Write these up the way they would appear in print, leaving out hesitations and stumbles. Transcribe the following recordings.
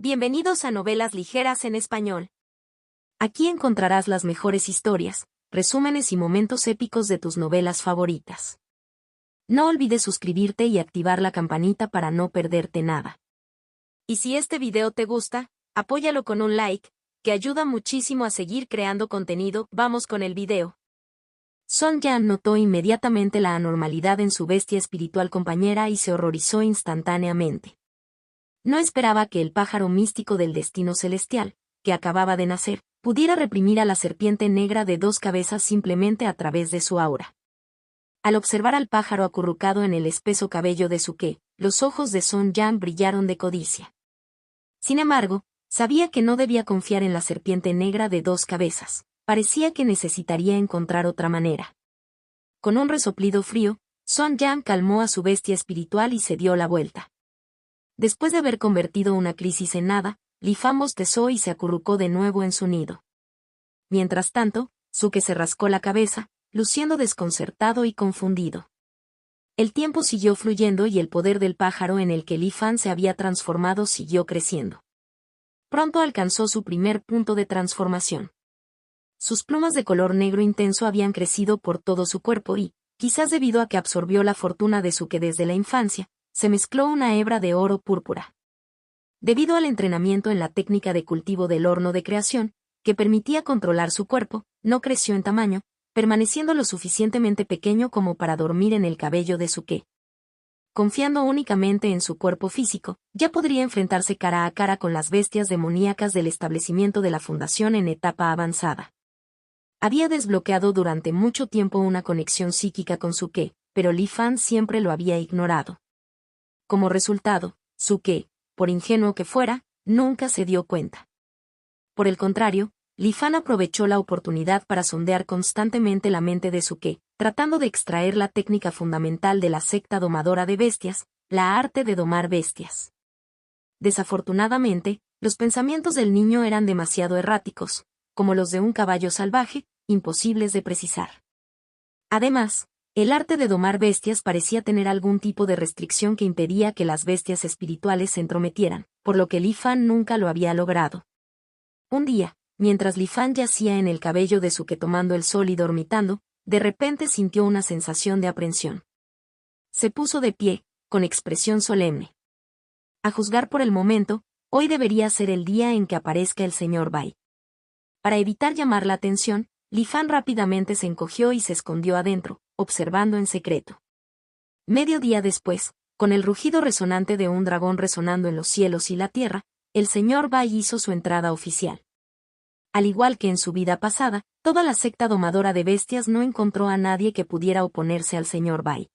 Bienvenidos a Novelas Ligeras en Español. Aquí encontrarás las mejores historias, resúmenes y momentos épicos de tus novelas favoritas. No olvides suscribirte y activar la campanita para no perderte nada. Y si este video te gusta, apóyalo con un like, que ayuda muchísimo a seguir creando contenido. Vamos con el video. Son Yang notó inmediatamente la anormalidad en su bestia espiritual compañera y se horrorizó instantáneamente. No esperaba que el pájaro místico del destino celestial, que acababa de nacer, pudiera reprimir a la serpiente negra de 2 cabezas simplemente a través de su aura. Al observar al pájaro acurrucado en el espeso cabello de Suke, los ojos de Son Yang brillaron de codicia. Sin embargo, sabía que no debía confiar en la serpiente negra de 2 cabezas, parecía que necesitaría encontrar otra manera. Con un resoplido frío, Son Yang calmó a su bestia espiritual y se dio la vuelta. Después de haber convertido una crisis en nada, Li Fan bostezó y se acurrucó de nuevo en su nido. Mientras tanto, Suke se rascó la cabeza, luciendo desconcertado y confundido. El tiempo siguió fluyendo y el poder del pájaro en el que Li Fan se había transformado siguió creciendo. Pronto alcanzó su primer punto de transformación. Sus plumas de color negro intenso habían crecido por todo su cuerpo y, quizás debido a que absorbió la fortuna de Suke desde la infancia, se mezcló una hebra de oro púrpura. Debido al entrenamiento en la técnica de cultivo del horno de creación, que permitía controlar su cuerpo, no creció en tamaño, permaneciendo lo suficientemente pequeño como para dormir en el cabello de Suke. Confiando únicamente en su cuerpo físico, ya podría enfrentarse cara a cara con las bestias demoníacas del establecimiento de la fundación en etapa avanzada. Había desbloqueado durante mucho tiempo una conexión psíquica con Suke, pero Li Fan siempre lo había ignorado. Como resultado, Suke, por ingenuo que fuera, nunca se dio cuenta. Por el contrario, Li Fan aprovechó la oportunidad para sondear constantemente la mente de Suke, tratando de extraer la técnica fundamental de la secta domadora de bestias, la arte de domar bestias. Desafortunadamente, los pensamientos del niño eran demasiado erráticos, como los de un caballo salvaje, imposibles de precisar. Además, el arte de domar bestias parecía tener algún tipo de restricción que impedía que las bestias espirituales se entrometieran, por lo que Li Fan nunca lo había logrado. Un día, mientras Li Fan yacía en el cabello de Suke tomando el sol y dormitando, de repente sintió una sensación de aprensión. Se puso de pie, con expresión solemne. A juzgar por el momento, hoy debería ser el día en que aparezca el señor Bai. Para evitar llamar la atención, Li Fan rápidamente se encogió y se escondió adentro, observando en secreto. Medio día después, con el rugido resonante de un dragón resonando en los cielos y la tierra, el señor Bai hizo su entrada oficial. Al igual que en su vida pasada, toda la secta domadora de bestias no encontró a nadie que pudiera oponerse al señor Bai.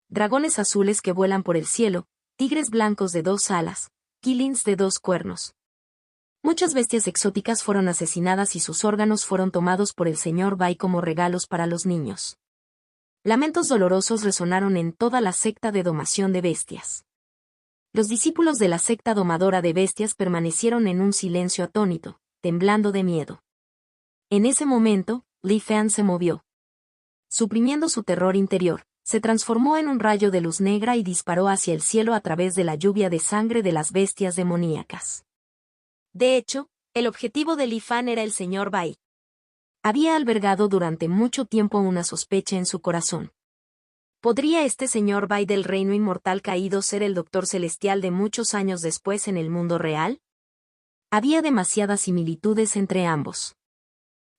Dragones azules que vuelan por el cielo, tigres blancos de 2 alas, killings de 2 cuernos. Muchas bestias exóticas fueron asesinadas y sus órganos fueron tomados por el señor Bai como regalos para los niños. Lamentos dolorosos resonaron en toda la secta de domación de bestias. Los discípulos de la secta domadora de bestias permanecieron en un silencio atónito, temblando de miedo. En ese momento, Li Fan se movió. Suprimiendo su terror interior, se transformó en un rayo de luz negra y disparó hacia el cielo a través de la lluvia de sangre de las bestias demoníacas. De hecho, el objetivo de Li Fan era el señor Bai. Había albergado durante mucho tiempo una sospecha en su corazón. ¿Podría este señor Bai del reino inmortal caído ser el doctor celestial de muchos años después en el mundo real? Había demasiadas similitudes entre ambos.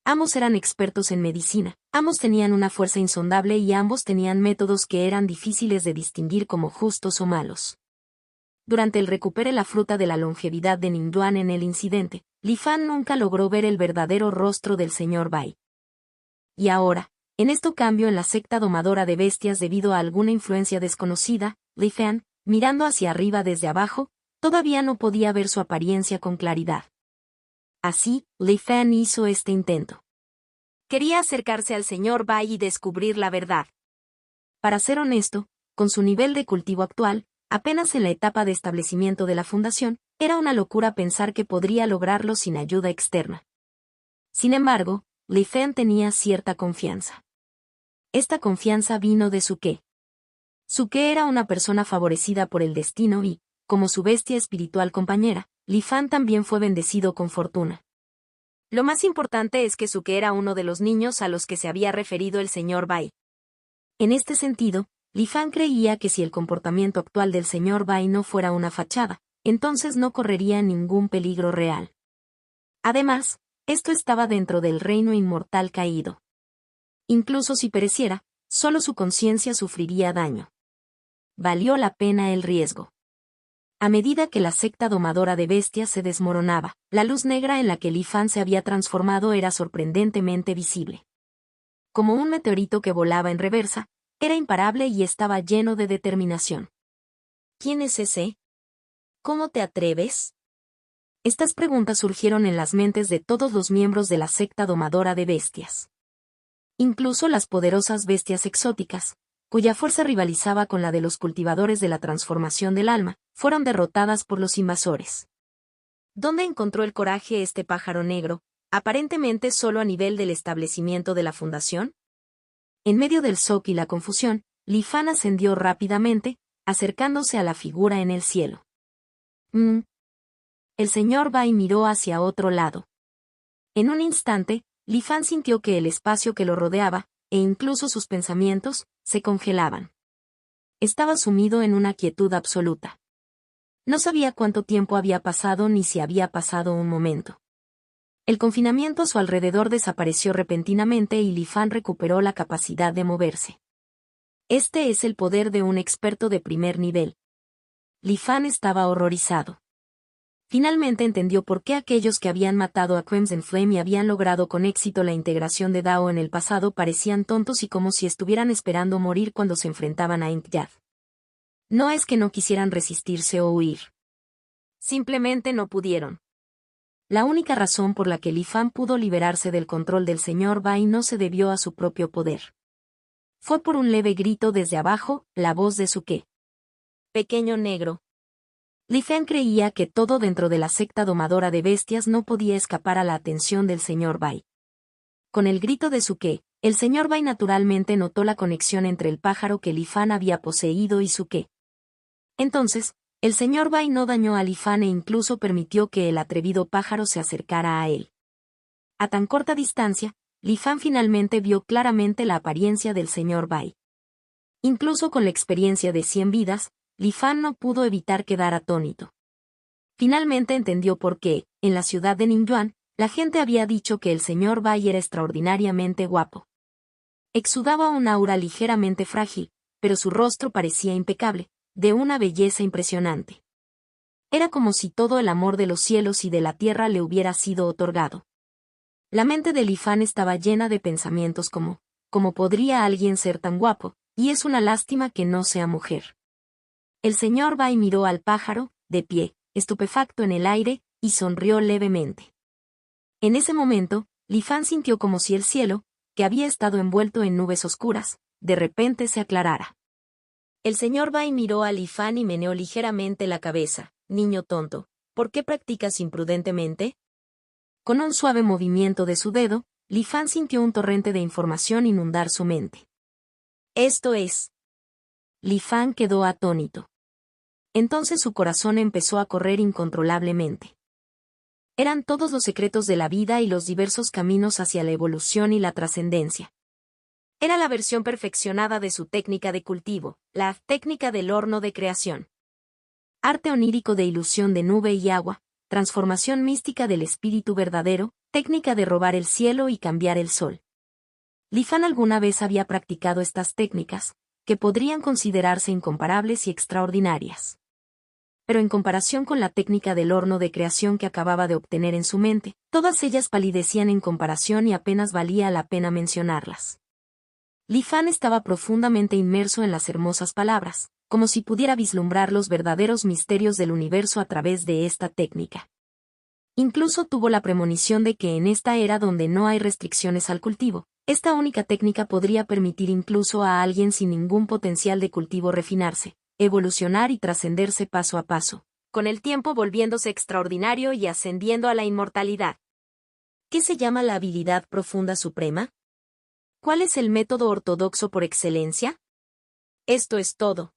Ambos eran expertos en medicina, ambos tenían una fuerza insondable y ambos tenían métodos que eran difíciles de distinguir como justos o malos. Durante el recupere la fruta de la longevidad de Ningduan en el incidente, Li Fan nunca logró ver el verdadero rostro del señor Bai. Y ahora, en este cambio en la secta domadora de bestias debido a alguna influencia desconocida, Li Fan, mirando hacia arriba desde abajo, todavía no podía ver su apariencia con claridad. Así, Li Fan hizo este intento. Quería acercarse al señor Bai y descubrir la verdad. Para ser honesto, con su nivel de cultivo actual, apenas en la etapa de establecimiento de la fundación, era una locura pensar que podría lograrlo sin ayuda externa. Sin embargo, Li Fan tenía cierta confianza. Esta confianza vino de Suke. Suke era una persona favorecida por el destino y, como su bestia espiritual compañera, Li Fan también fue bendecido con fortuna. Lo más importante es que Suke era uno de los niños a los que se había referido el señor Bai. En este sentido, Li Fan creía que si el comportamiento actual del señor Bai no fuera una fachada, entonces no correría ningún peligro real. Además, esto estaba dentro del reino inmortal caído. Incluso si pereciera, solo su conciencia sufriría daño. Valió la pena el riesgo. A medida que la secta domadora de bestias se desmoronaba, la luz negra en la que Li Fan se había transformado era sorprendentemente visible. Como un meteorito que volaba en reversa, era imparable y estaba lleno de determinación. ¿Quién es ese? ¿Cómo te atreves? Estas preguntas surgieron en las mentes de todos los miembros de la secta domadora de bestias. Incluso las poderosas bestias exóticas, cuya fuerza rivalizaba con la de los cultivadores de la transformación del alma, fueron derrotadas por los invasores. ¿Dónde encontró el coraje este pájaro negro, aparentemente solo a nivel del establecimiento de la fundación? En medio del shock y la confusión, Li Fan ascendió rápidamente, acercándose a la figura en el cielo. El señor Bai miró hacia otro lado. En un instante, Li Fan sintió que el espacio que lo rodeaba, e incluso sus pensamientos, se congelaban. Estaba sumido en una quietud absoluta. No sabía cuánto tiempo había pasado ni si había pasado un momento. El confinamiento a su alrededor desapareció repentinamente y Li Fan recuperó la capacidad de moverse. Este es el poder de un experto de primer nivel. Li Fan estaba horrorizado. Finalmente entendió por qué aquellos que habían matado a Crimson Flame y habían logrado con éxito la integración de Dao en el pasado parecían tontos y como si estuvieran esperando morir cuando se enfrentaban a Inkyad. No es que no quisieran resistirse o huir. Simplemente no pudieron. La única razón por la que Li Fan pudo liberarse del control del señor Bai no se debió a su propio poder. Fue por un leve grito desde abajo, la voz de Suke. Pequeño negro. Li Fan creía que todo dentro de la secta domadora de bestias no podía escapar a la atención del señor Bai. Con el grito de Suke, el señor Bai naturalmente notó la conexión entre el pájaro que Li Fan había poseído y Suke. Entonces, el señor Bai no dañó a Li Fan e incluso permitió que el atrevido pájaro se acercara a él. A tan corta distancia, Li Fan finalmente vio claramente la apariencia del señor Bai. Incluso con la experiencia de 100 vidas, Li Fan no pudo evitar quedar atónito. Finalmente entendió por qué, en la ciudad de Ningyuan, la gente había dicho que el señor Bai era extraordinariamente guapo. Exudaba un aura ligeramente frágil, pero su rostro parecía impecable, de una belleza impresionante. Era como si todo el amor de los cielos y de la tierra le hubiera sido otorgado. La mente de Li Fan estaba llena de pensamientos como, ¿cómo podría alguien ser tan guapo? Y es una lástima que no sea mujer. El señor Bai miró al pájaro, de pie, estupefacto en el aire, y sonrió levemente. En ese momento, Li Fan sintió como si el cielo, que había estado envuelto en nubes oscuras, de repente se aclarara. El señor Bai miró a Li Fan y meneó ligeramente la cabeza. Niño tonto, ¿por qué practicas imprudentemente? Con un suave movimiento de su dedo, Li Fan sintió un torrente de información inundar su mente. Esto es. Li Fan quedó atónito. Entonces su corazón empezó a correr incontrolablemente. Eran todos los secretos de la vida y los diversos caminos hacia la evolución y la trascendencia. Era la versión perfeccionada de su técnica de cultivo, la técnica del horno de creación. Arte onírico de ilusión de nube y agua, transformación mística del espíritu verdadero, técnica de robar el cielo y cambiar el sol. Li Fan alguna vez había practicado estas técnicas, que podrían considerarse incomparables y extraordinarias. Pero en comparación con la técnica del horno de creación que acababa de obtener en su mente, todas ellas palidecían en comparación y apenas valía la pena mencionarlas. Li Fan estaba profundamente inmerso en las hermosas palabras, como si pudiera vislumbrar los verdaderos misterios del universo a través de esta técnica. Incluso tuvo la premonición de que en esta era donde no hay restricciones al cultivo, esta única técnica podría permitir incluso a alguien sin ningún potencial de cultivo refinarse, evolucionar y trascenderse paso a paso, con el tiempo volviéndose extraordinario y ascendiendo a la inmortalidad. ¿Qué se llama la habilidad profunda suprema? ¿Cuál es el método ortodoxo por excelencia? Esto es todo.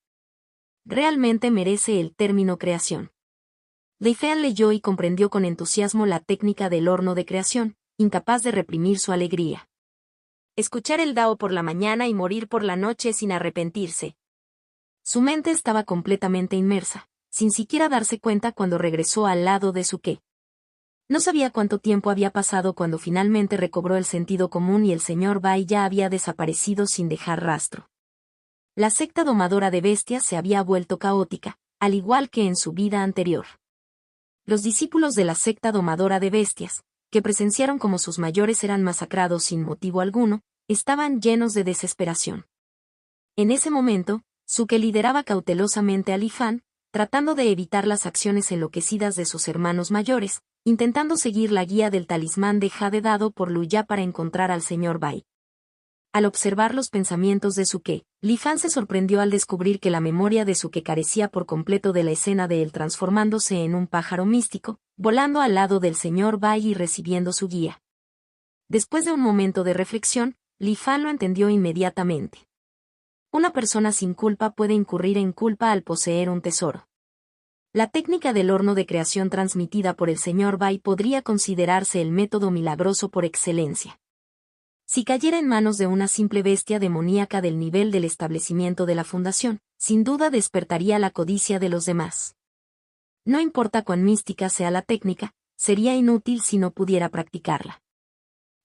Realmente merece el término creación. Li Fan leyó y comprendió con entusiasmo la técnica del horno de creación, incapaz de reprimir su alegría. Escuchar el Dao por la mañana y morir por la noche sin arrepentirse. Su mente estaba completamente inmersa, sin siquiera darse cuenta cuando regresó al lado de su qué. No sabía cuánto tiempo había pasado cuando finalmente recobró el sentido común y el señor Bai ya había desaparecido sin dejar rastro. La secta domadora de bestias se había vuelto caótica, al igual que en su vida anterior. Los discípulos de la secta domadora de bestias, que presenciaron cómo sus mayores eran masacrados sin motivo alguno, estaban llenos de desesperación. En ese momento, Suke lideraba cautelosamente a Li Fan, tratando de evitar las acciones enloquecidas de sus hermanos mayores, intentando seguir la guía del talismán de Jade dado por Lu Ya para encontrar al señor Bai. Al observar los pensamientos de Suke, Li Fan se sorprendió al descubrir que la memoria de Suke carecía por completo de la escena de él transformándose en un pájaro místico, volando al lado del señor Bai y recibiendo su guía. Después de un momento de reflexión, Li Fan lo entendió inmediatamente. Una persona sin culpa puede incurrir en culpa al poseer un tesoro. La técnica del horno de creación transmitida por el señor Bai podría considerarse el método milagroso por excelencia. Si cayera en manos de una simple bestia demoníaca del nivel del establecimiento de la fundación, sin duda despertaría la codicia de los demás. No importa cuán mística sea la técnica, sería inútil si no pudiera practicarla.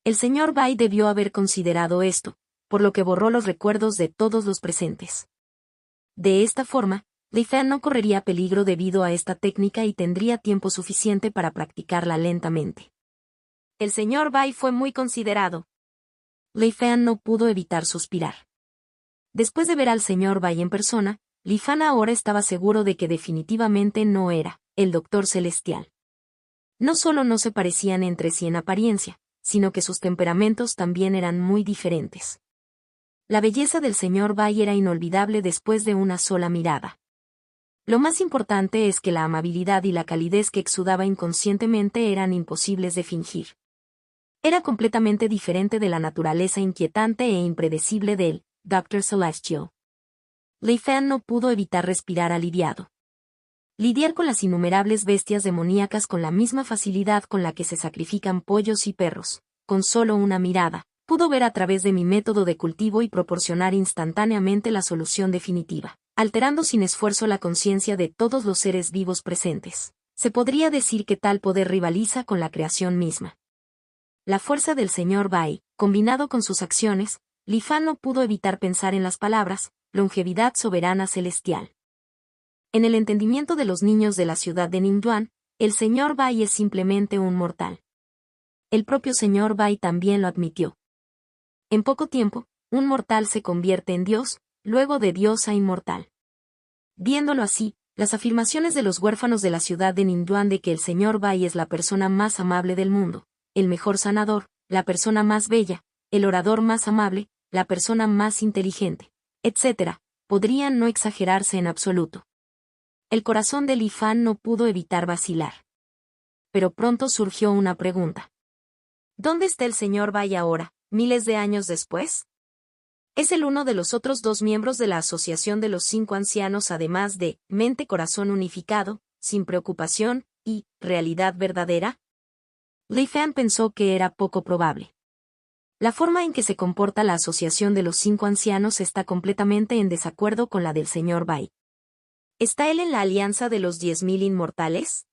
El señor Bai debió haber considerado esto, por lo que borró los recuerdos de todos los presentes. De esta forma, Li Fan no correría peligro debido a esta técnica y tendría tiempo suficiente para practicarla lentamente. El señor Bai fue muy considerado. Li Fan no pudo evitar suspirar. Después de ver al señor Bai en persona, Li Fan ahora estaba seguro de que definitivamente no era el Doctor Celestial. No solo no se parecían entre sí en apariencia, sino que sus temperamentos también eran muy diferentes. La belleza del señor Bai era inolvidable después de una sola mirada. Lo más importante es que la amabilidad y la calidez que exudaba inconscientemente eran imposibles de fingir. Era completamente diferente de la naturaleza inquietante e impredecible del Dr. Celestial. Li Fan no pudo evitar respirar aliviado. Lidiar con las innumerables bestias demoníacas con la misma facilidad con la que se sacrifican pollos y perros, con solo una mirada, pudo ver a través de mi método de cultivo y proporcionar instantáneamente la solución definitiva, alterando sin esfuerzo la conciencia de todos los seres vivos presentes. Se podría decir que tal poder rivaliza con la creación misma. La fuerza del señor Bai, combinado con sus acciones, Li Fan no pudo evitar pensar en las palabras, longevidad soberana celestial. En el entendimiento de los niños de la ciudad de Ningduan, el señor Bai es simplemente un mortal. El propio señor Bai también lo admitió. En poco tiempo, un mortal se convierte en Dios, luego de Dios a inmortal. Viéndolo así, las afirmaciones de los huérfanos de la ciudad de Ningduan de que el señor Bai es la persona más amable del mundo, el mejor sanador, la persona más bella, el orador más amable, la persona más inteligente, etc., podrían no exagerarse en absoluto. El corazón de Li Fan no pudo evitar vacilar. Pero pronto surgió una pregunta. ¿Dónde está el señor Bai ahora, miles de años después? Es el uno de los otros dos miembros de la Asociación de los Cinco Ancianos además de mente-corazón unificado, sin preocupación, y realidad verdadera. Li Fan pensó que era poco probable. La forma en que se comporta la Asociación de los Cinco Ancianos está completamente en desacuerdo con la del señor Bai. ¿Está él en la alianza de los 10.000 inmortales?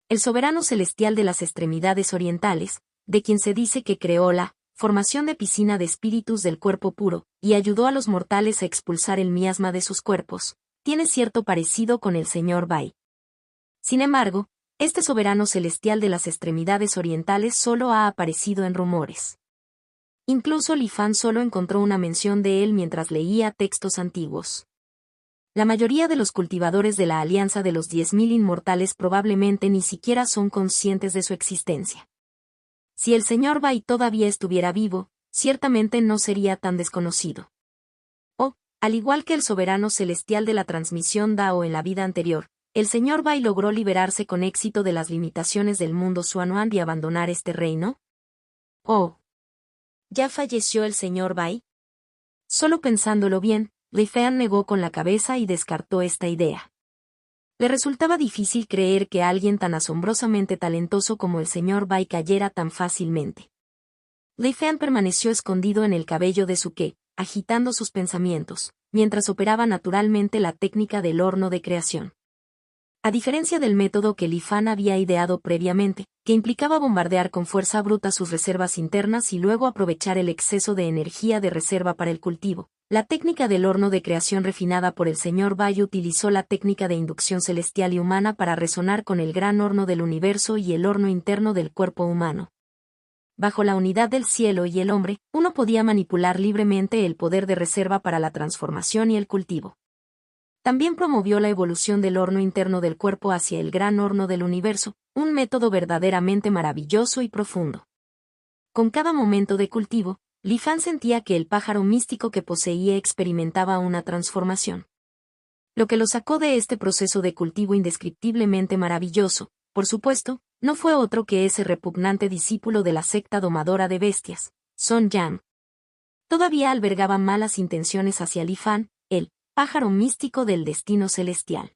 El soberano celestial de las extremidades orientales, de quien se dice que creó la formación de piscina de espíritus del cuerpo puro, y ayudó a los mortales a expulsar el miasma de sus cuerpos, tiene cierto parecido con el señor Bai. Sin embargo, este soberano celestial de las extremidades orientales solo ha aparecido en rumores. Incluso Li Fan solo encontró una mención de él mientras leía textos antiguos. La mayoría de los cultivadores de la Alianza de los 10.000 Inmortales probablemente ni siquiera son conscientes de su existencia. Si el señor Bai todavía estuviera vivo, ciertamente no sería tan desconocido. Al igual que el soberano celestial de la transmisión Dao en la vida anterior, el señor Bai logró liberarse con éxito de las limitaciones del mundo Xuanuan y abandonar este reino. ¿Ya falleció el señor Bai? Solo pensándolo bien, Li Fan negó con la cabeza y descartó esta idea. Le resultaba difícil creer que alguien tan asombrosamente talentoso como el señor Bai cayera tan fácilmente. Li Fan permaneció escondido en el cabello de Suke, agitando sus pensamientos, mientras operaba naturalmente la técnica del horno de creación. A diferencia del método que Li Fan había ideado previamente, que implicaba bombardear con fuerza bruta sus reservas internas y luego aprovechar el exceso de energía de reserva para el cultivo, la técnica del horno de creación refinada por el señor Bai utilizó la técnica de inducción celestial y humana para resonar con el gran horno del universo y el horno interno del cuerpo humano. Bajo la unidad del cielo y el hombre, uno podía manipular libremente el poder de reserva para la transformación y el cultivo. También promovió la evolución del horno interno del cuerpo hacia el gran horno del universo, un método verdaderamente maravilloso y profundo. Con cada momento de cultivo, Li Fan sentía que el pájaro místico que poseía experimentaba una transformación. Lo que lo sacó de este proceso de cultivo indescriptiblemente maravilloso, por supuesto, no fue otro que ese repugnante discípulo de la secta domadora de bestias, Son Yang. Todavía albergaba malas intenciones hacia Li Fan, el pájaro místico del destino celestial.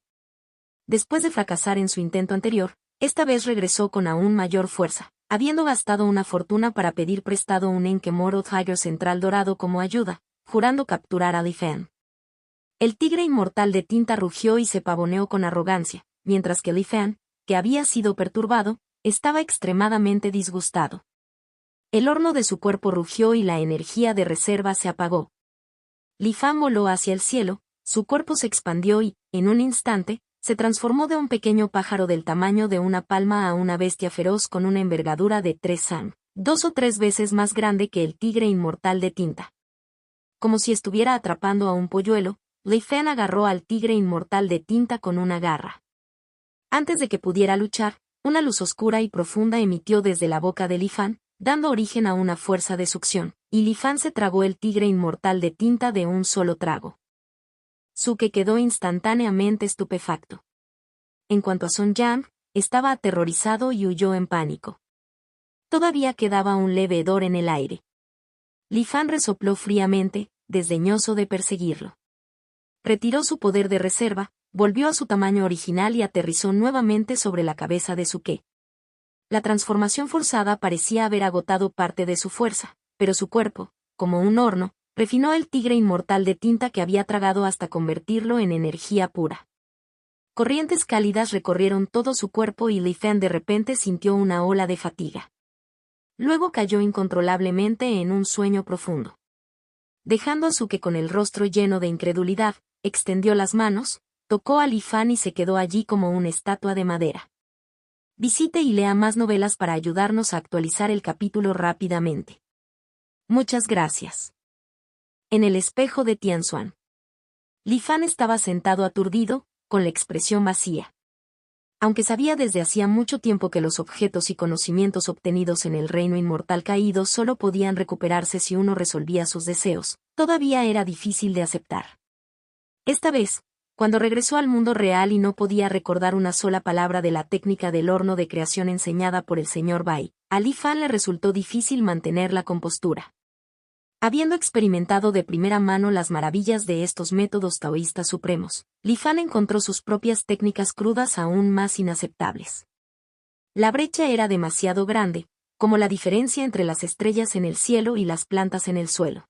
Después de fracasar en su intento anterior, esta vez regresó con aún mayor fuerza, habiendo gastado una fortuna para pedir prestado un Enkemoro Tiger Central dorado como ayuda, jurando capturar a Li Fan. El tigre inmortal de tinta rugió y se pavoneó con arrogancia, mientras que Li Fan, que había sido perturbado, estaba extremadamente disgustado. El horno de su cuerpo rugió y la energía de reserva se apagó. Li Fan voló hacia el cielo, su cuerpo se expandió y, en un instante, se transformó de un pequeño pájaro del tamaño de una palma a una bestia feroz con una envergadura de 3 san, 2 o 3 veces más grande que el tigre inmortal de tinta. Como si estuviera atrapando a un polluelo, Li Fan agarró al tigre inmortal de tinta con una garra. Antes de que pudiera luchar, una luz oscura y profunda emitió desde la boca de Li Fan, dando origen a una fuerza de succión, y Li Fan se tragó el tigre inmortal de tinta de un solo trago. Suke quedó instantáneamente estupefacto. En cuanto a Son Yang, estaba aterrorizado y huyó en pánico. Todavía quedaba un leve hedor en el aire. Li Fan resopló fríamente, desdeñoso de perseguirlo. Retiró su poder de reserva, volvió a su tamaño original y aterrizó nuevamente sobre la cabeza de Suke. La transformación forzada parecía haber agotado parte de su fuerza, pero su cuerpo, como un horno, refinó el tigre inmortal de tinta que había tragado hasta convertirlo en energía pura. Corrientes cálidas recorrieron todo su cuerpo y Li Fan de repente sintió una ola de fatiga. Luego cayó incontrolablemente en un sueño profundo. Dejando a Suke con el rostro lleno de incredulidad, extendió las manos, tocó a Li Fan y se quedó allí como una estatua de madera. Visite y lea más novelas para ayudarnos a actualizar el capítulo rápidamente. Muchas gracias. En el espejo de Tianxuan. Li Fan estaba sentado aturdido, con la expresión vacía. Aunque sabía desde hacía mucho tiempo que los objetos y conocimientos obtenidos en el reino inmortal caído solo podían recuperarse si uno resolvía sus deseos, todavía era difícil de aceptar. Esta vez, cuando regresó al mundo real y no podía recordar una sola palabra de la técnica del horno de creación enseñada por el señor Bai, a Li Fan le resultó difícil mantener la compostura. Habiendo experimentado de primera mano las maravillas de estos métodos taoístas supremos, Li Fan encontró sus propias técnicas crudas aún más inaceptables. La brecha era demasiado grande, como la diferencia entre las estrellas en el cielo y las plantas en el suelo.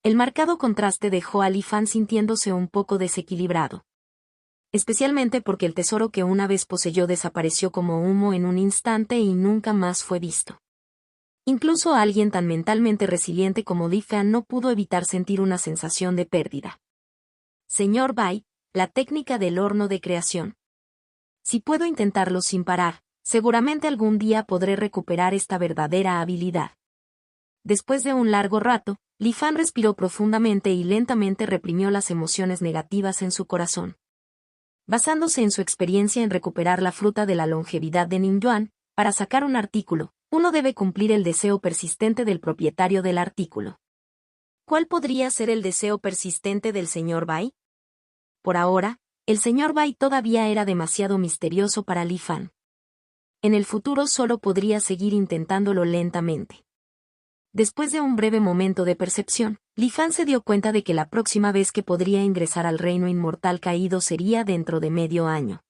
El marcado contraste dejó a Li Fan sintiéndose un poco desequilibrado. Especialmente porque el tesoro que una vez poseyó desapareció como humo en un instante y nunca más fue visto. Incluso alguien tan mentalmente resiliente como Li Fan no pudo evitar sentir una sensación de pérdida. Señor Bai, la técnica del horno de creación. Si puedo intentarlo sin parar, seguramente algún día podré recuperar esta verdadera habilidad. Después de un largo rato, Li Fan respiró profundamente y lentamente reprimió las emociones negativas en su corazón. Basándose en su experiencia en recuperar la fruta de la longevidad de Ningyuan, para sacar un artículo, uno debe cumplir el deseo persistente del propietario del artículo. ¿Cuál podría ser el deseo persistente del señor Bai? Por ahora, el señor Bai todavía era demasiado misterioso para Li Fan. En el futuro solo podría seguir intentándolo lentamente. Después de un breve momento de percepción, Li Fan se dio cuenta de que la próxima vez que podría ingresar al reino inmortal caído sería dentro de medio año.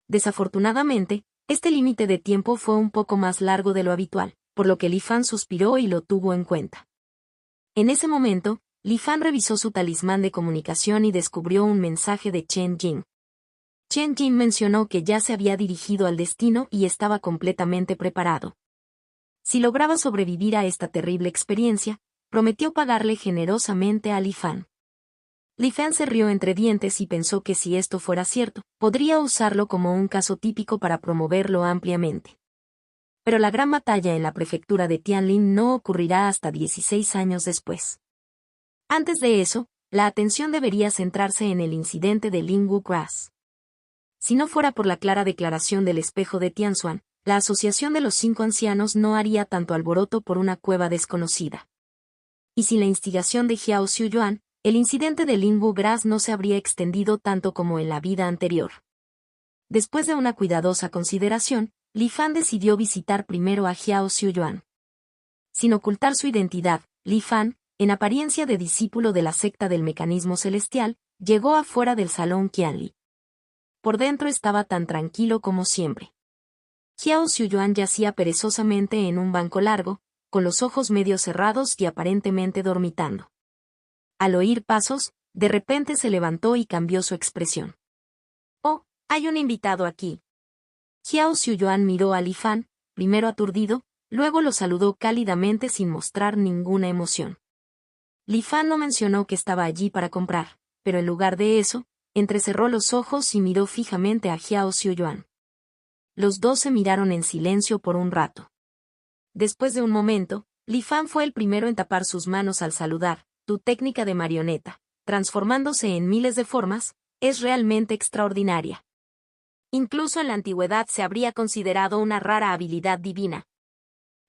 Desafortunadamente, este límite de tiempo fue un poco más largo de lo habitual, por lo que Li Fan suspiró y lo tuvo en cuenta. En ese momento, Li Fan revisó su talismán de comunicación y descubrió un mensaje de Chen Jing. Chen Jing mencionó que ya se había dirigido al destino y estaba completamente preparado. Si lograba sobrevivir a esta terrible experiencia, prometió pagarle generosamente a Li Fan. Li Fan se rió entre dientes y pensó que si esto fuera cierto, podría usarlo como un caso típico para promoverlo ampliamente. Pero la gran batalla en la prefectura de Tianlin no ocurrirá hasta 16 años después. Antes de eso, la atención debería centrarse en el incidente de Lingwu Grass. Si no fuera por la clara declaración del espejo de Tianxuan, la asociación de los 5 ancianos no haría tanto alboroto por una cueva desconocida. Y sin la instigación de Xiao Xiuyuan, el incidente de Lingwu Grass no se habría extendido tanto como en la vida anterior. Después de una cuidadosa consideración, Li Fan decidió visitar primero a Xiao Xiuyuan. Sin ocultar su identidad, Li Fan, en apariencia de discípulo de la secta del mecanismo celestial, llegó afuera del salón Qianli. Por dentro estaba tan tranquilo como siempre. Xiao Xiuyuan yacía perezosamente en un banco largo, con los ojos medio cerrados y aparentemente dormitando. Al oír pasos, de repente se levantó y cambió su expresión. «Oh, hay un invitado aquí». Xiao Xiuyuan miró a Li Fan, primero aturdido, luego lo saludó cálidamente sin mostrar ninguna emoción. Li Fan no mencionó que estaba allí para comprar, pero en lugar de eso, entrecerró los ojos y miró fijamente a Xiao Xiuyuan. Los dos se miraron en silencio por un rato. Después de un momento, Li Fan fue el primero en tapar sus manos al saludar. «Tu técnica de marioneta, transformándose en miles de formas, es realmente extraordinaria. Incluso en la antigüedad se habría considerado una rara habilidad divina».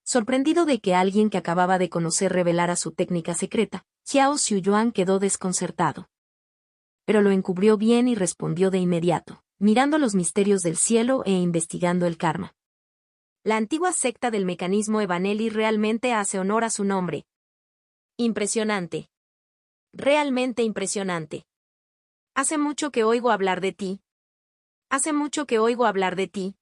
Sorprendido de que alguien que acababa de conocer revelara su técnica secreta, Xiao Xiuyuan quedó desconcertado. Pero lo encubrió bien y respondió de inmediato, mirando los misterios del cielo e investigando el karma. «La antigua secta del mecanismo Evaneli realmente hace honor a su nombre. Impresionante. Realmente impresionante. Hace mucho que oigo hablar de ti. Hace mucho que oigo hablar de ti».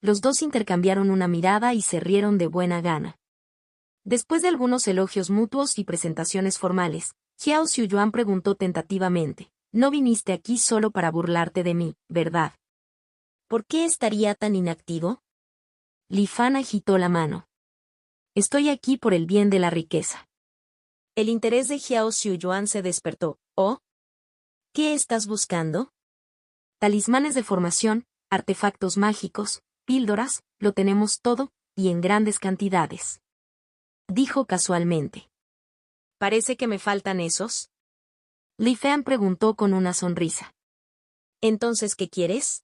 Los dos intercambiaron una mirada y se rieron de buena gana. Después de algunos elogios mutuos y presentaciones formales, Xiao Xiuyuan preguntó tentativamente, «No viniste aquí solo para burlarte de mí, ¿verdad? ¿Por qué estaría tan inactivo?» Li Fan agitó la mano. «Estoy aquí por el bien de la riqueza». El interés de Xiao Xiuyuan se despertó. «¿Oh? ¿Qué estás buscando?» «Talismanes de formación, artefactos mágicos, píldoras, lo tenemos todo, y en grandes cantidades», dijo casualmente. «¿Parece que me faltan esos?» Li Fan preguntó con una sonrisa. «¿Entonces qué quieres?»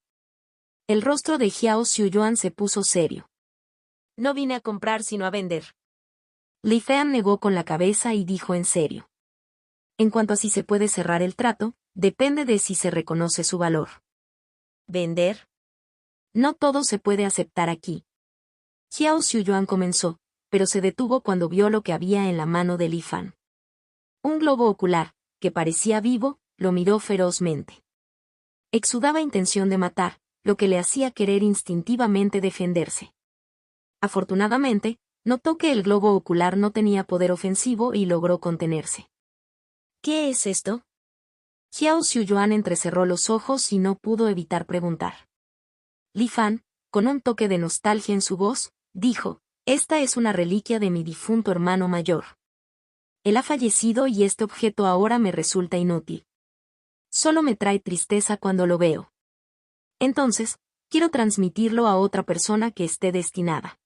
El rostro de Xiao Xiuyuan se puso serio. «No vine a comprar sino a vender». Li Fan negó con la cabeza y dijo en serio. «En cuanto a si se puede cerrar el trato, depende de si se reconoce su valor». «¿Vender? No todo se puede aceptar aquí». Xiao Xiuyuan comenzó, pero se detuvo cuando vio lo que había en la mano de Li Fan. Un globo ocular, que parecía vivo, lo miró ferozmente. Exudaba intención de matar, lo que le hacía querer instintivamente defenderse. Afortunadamente, notó que el globo ocular no tenía poder ofensivo y logró contenerse. «¿Qué es esto?» Xiao Xiuyuan entrecerró los ojos y no pudo evitar preguntar. Li Fan, con un toque de nostalgia en su voz, dijo, «Esta es una reliquia de mi difunto hermano mayor. Él ha fallecido y este objeto ahora me resulta inútil. Solo me trae tristeza cuando lo veo. Entonces, quiero transmitirlo a otra persona que esté destinada».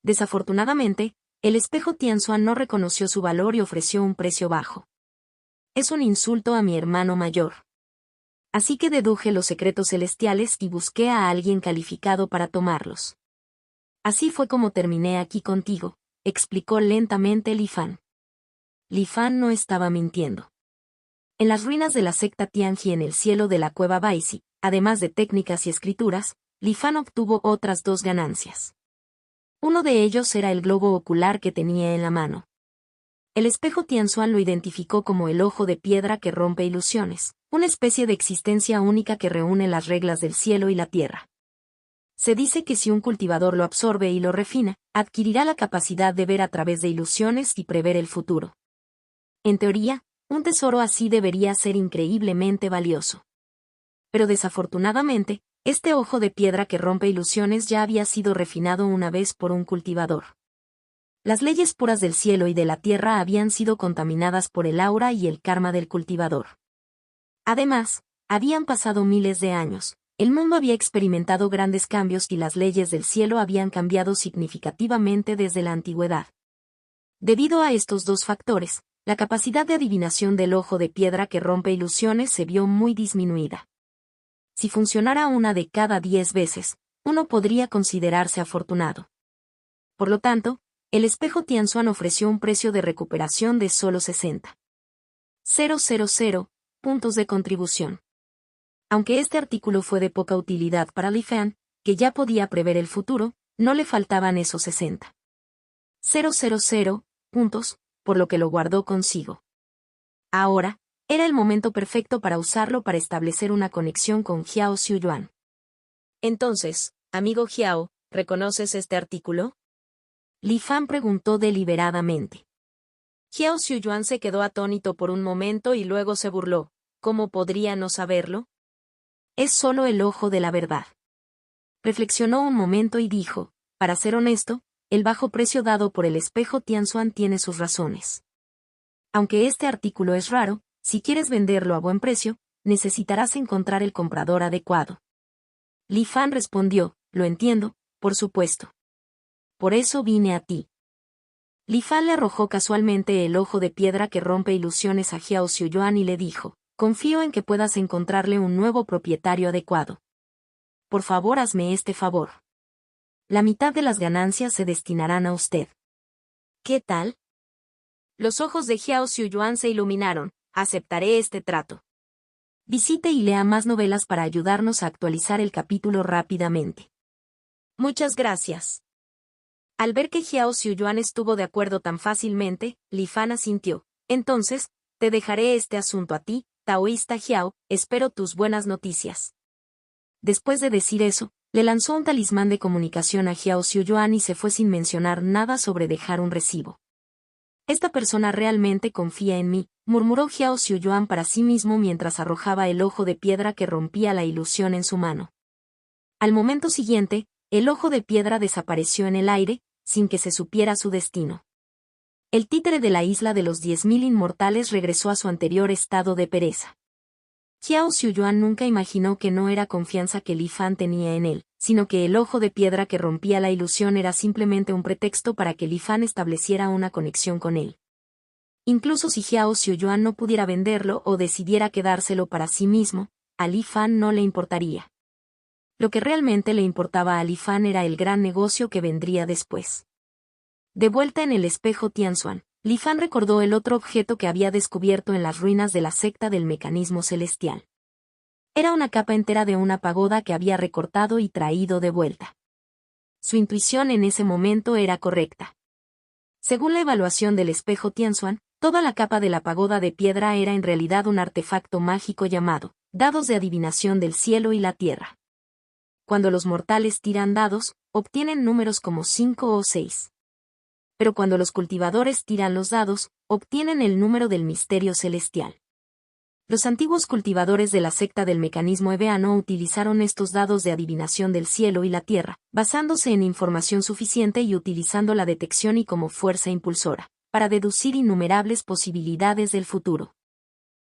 Desafortunadamente, el espejo Tianxuan no reconoció su valor y ofreció un precio bajo. «Es un insulto a mi hermano mayor. Así que deduje los secretos celestiales y busqué a alguien calificado para tomarlos. Así fue como terminé aquí contigo», explicó lentamente Li Fan. Li Fan no estaba mintiendo. En las ruinas de la secta Tianji en el cielo de la cueva Baixi, además de técnicas y escrituras, Li Fan obtuvo otras 2 ganancias. Uno de ellos era el globo ocular que tenía en la mano. El espejo Tianxuan lo identificó como el ojo de piedra que rompe ilusiones, una especie de existencia única que reúne las reglas del cielo y la tierra. Se dice que si un cultivador lo absorbe y lo refina, adquirirá la capacidad de ver a través de ilusiones y prever el futuro. En teoría, un tesoro así debería ser increíblemente valioso. Pero desafortunadamente, este ojo de piedra que rompe ilusiones ya había sido refinado una vez por un cultivador. Las leyes puras del cielo y de la tierra habían sido contaminadas por el aura y el karma del cultivador. Además, habían pasado miles de años, el mundo había experimentado grandes cambios y las leyes del cielo habían cambiado significativamente desde la antigüedad. Debido a estos dos factores, la capacidad de adivinación del ojo de piedra que rompe ilusiones se vio muy disminuida. Si funcionara una de cada 10 veces, uno podría considerarse afortunado. Por lo tanto, el espejo Tianzuan ofreció un precio de recuperación de solo 60,000 puntos de contribución. Aunque este artículo fue de poca utilidad para Li Fan, que ya podía prever el futuro, no le faltaban esos 60,000 puntos, por lo que lo guardó consigo. Ahora, era el momento perfecto para usarlo para establecer una conexión con Jiao Xiuyuan. Entonces, amigo Jiao, ¿reconoces este artículo? Li Fan preguntó deliberadamente. Jiao Xiuyuan se quedó atónito por un momento y luego se burló. ¿Cómo podría no saberlo? Es solo el ojo de la verdad. Reflexionó un momento y dijo, para ser honesto, el bajo precio dado por el espejo Tianzuan tiene sus razones. Aunque este artículo es raro, si quieres venderlo a buen precio, necesitarás encontrar el comprador adecuado. Li Fan respondió, lo entiendo, por supuesto. Por eso vine a ti. Li Fan le arrojó casualmente el ojo de piedra que rompe ilusiones a Jiao Xiuyuan y le dijo, confío en que puedas encontrarle un nuevo propietario adecuado. Por favor, hazme este favor. La mitad de las ganancias se destinarán a usted. ¿Qué tal? Los ojos de Jiao Xiuyuan se iluminaron. Aceptaré este trato. Visite y lea más novelas para ayudarnos a actualizar el capítulo rápidamente. Muchas gracias. Al ver que Jiao Xiuyuan estuvo de acuerdo tan fácilmente, Li Fan asintió. Entonces, te dejaré este asunto a ti, taoísta Jiao, espero tus buenas noticias. Después de decir eso, le lanzó un talismán de comunicación a Jiao Xiuyuan y se fue sin mencionar nada sobre dejar un recibo. Esta persona realmente confía en mí, murmuró Jiao Xiuyuan para sí mismo mientras arrojaba el ojo de piedra que rompía la ilusión en su mano. Al momento siguiente, el ojo de piedra desapareció en el aire, sin que se supiera su destino. El títere de la isla de los 10.000 inmortales regresó a su anterior estado de pereza. Jiao Xiuyuan nunca imaginó que no era confianza que Li Fan tenía en él, sino que el ojo de piedra que rompía la ilusión era simplemente un pretexto para que Li Fan estableciera una conexión con él. Incluso si Jiao Xiuyuan no pudiera venderlo o decidiera quedárselo para sí mismo, a Li Fan no le importaría. Lo que realmente le importaba a Li Fan era el gran negocio que vendría después. De vuelta en el espejo Tianzuan, Li Fan recordó el otro objeto que había descubierto en las ruinas de la secta del mecanismo celestial. Era una capa entera de una pagoda que había recortado y traído de vuelta. Su intuición en ese momento era correcta. Según la evaluación del espejo Tianzuan, toda la capa de la pagoda de piedra era en realidad un artefacto mágico llamado dados de adivinación del cielo y la tierra. Cuando los mortales tiran dados, obtienen números como 5 o 6. Pero cuando los cultivadores tiran los dados, obtienen el número del misterio celestial. Los antiguos cultivadores de la secta del mecanismo ebeano utilizaron estos dados de adivinación del cielo y la tierra, basándose en información suficiente y utilizando la detección y como fuerza impulsora, para deducir innumerables posibilidades del futuro.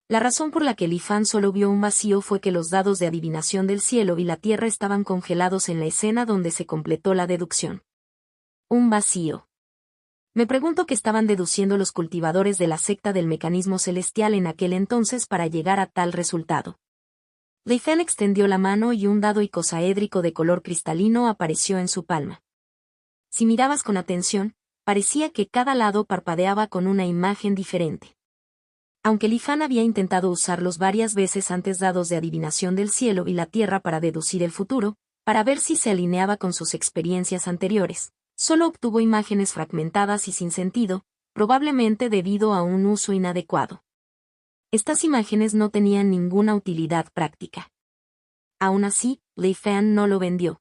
La razón por la que Li Fan solo vio un vacío fue que los dados de adivinación del cielo y la tierra estaban congelados en la escena donde se completó la deducción. Un vacío. Me pregunto qué estaban deduciendo los cultivadores de la secta del mecanismo celestial en aquel entonces para llegar a tal resultado. Li Fan extendió la mano y un dado icosaédrico de color cristalino apareció en su palma. Si mirabas con atención, parecía que cada lado parpadeaba con una imagen diferente. Aunque Li Fan había intentado usarlos varias veces antes dados de adivinación del cielo y la tierra para deducir el futuro, para ver si se alineaba con sus experiencias anteriores, solo obtuvo imágenes fragmentadas y sin sentido, probablemente debido a un uso inadecuado. Estas imágenes no tenían ninguna utilidad práctica. Aún así, Li Fan no lo vendió.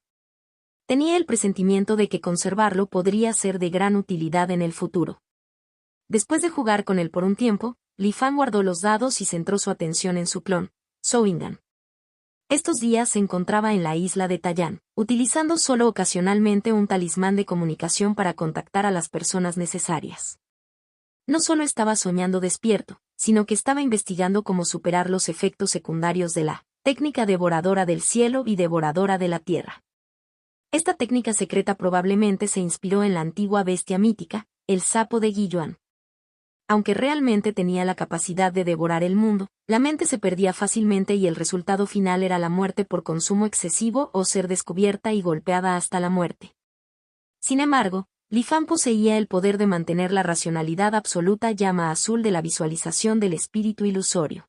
Tenía el presentimiento de que conservarlo podría ser de gran utilidad en el futuro. Después de jugar con él por un tiempo, Li Fan guardó los dados y centró su atención en su clon, Zhou. Estos días se encontraba en la isla de Taiyan, utilizando solo ocasionalmente un talismán de comunicación para contactar a las personas necesarias. No solo estaba soñando despierto, sino que estaba investigando cómo superar los efectos secundarios de la técnica devoradora del cielo y devoradora de la tierra. Esta técnica secreta probablemente se inspiró en la antigua bestia mítica, el sapo de Guiyuan. Aunque realmente tenía la capacidad de devorar el mundo, la mente se perdía fácilmente y el resultado final era la muerte por consumo excesivo o ser descubierta y golpeada hasta la muerte. Sin embargo, Li Fan poseía el poder de mantener la racionalidad absoluta llama azul de la visualización del espíritu ilusorio.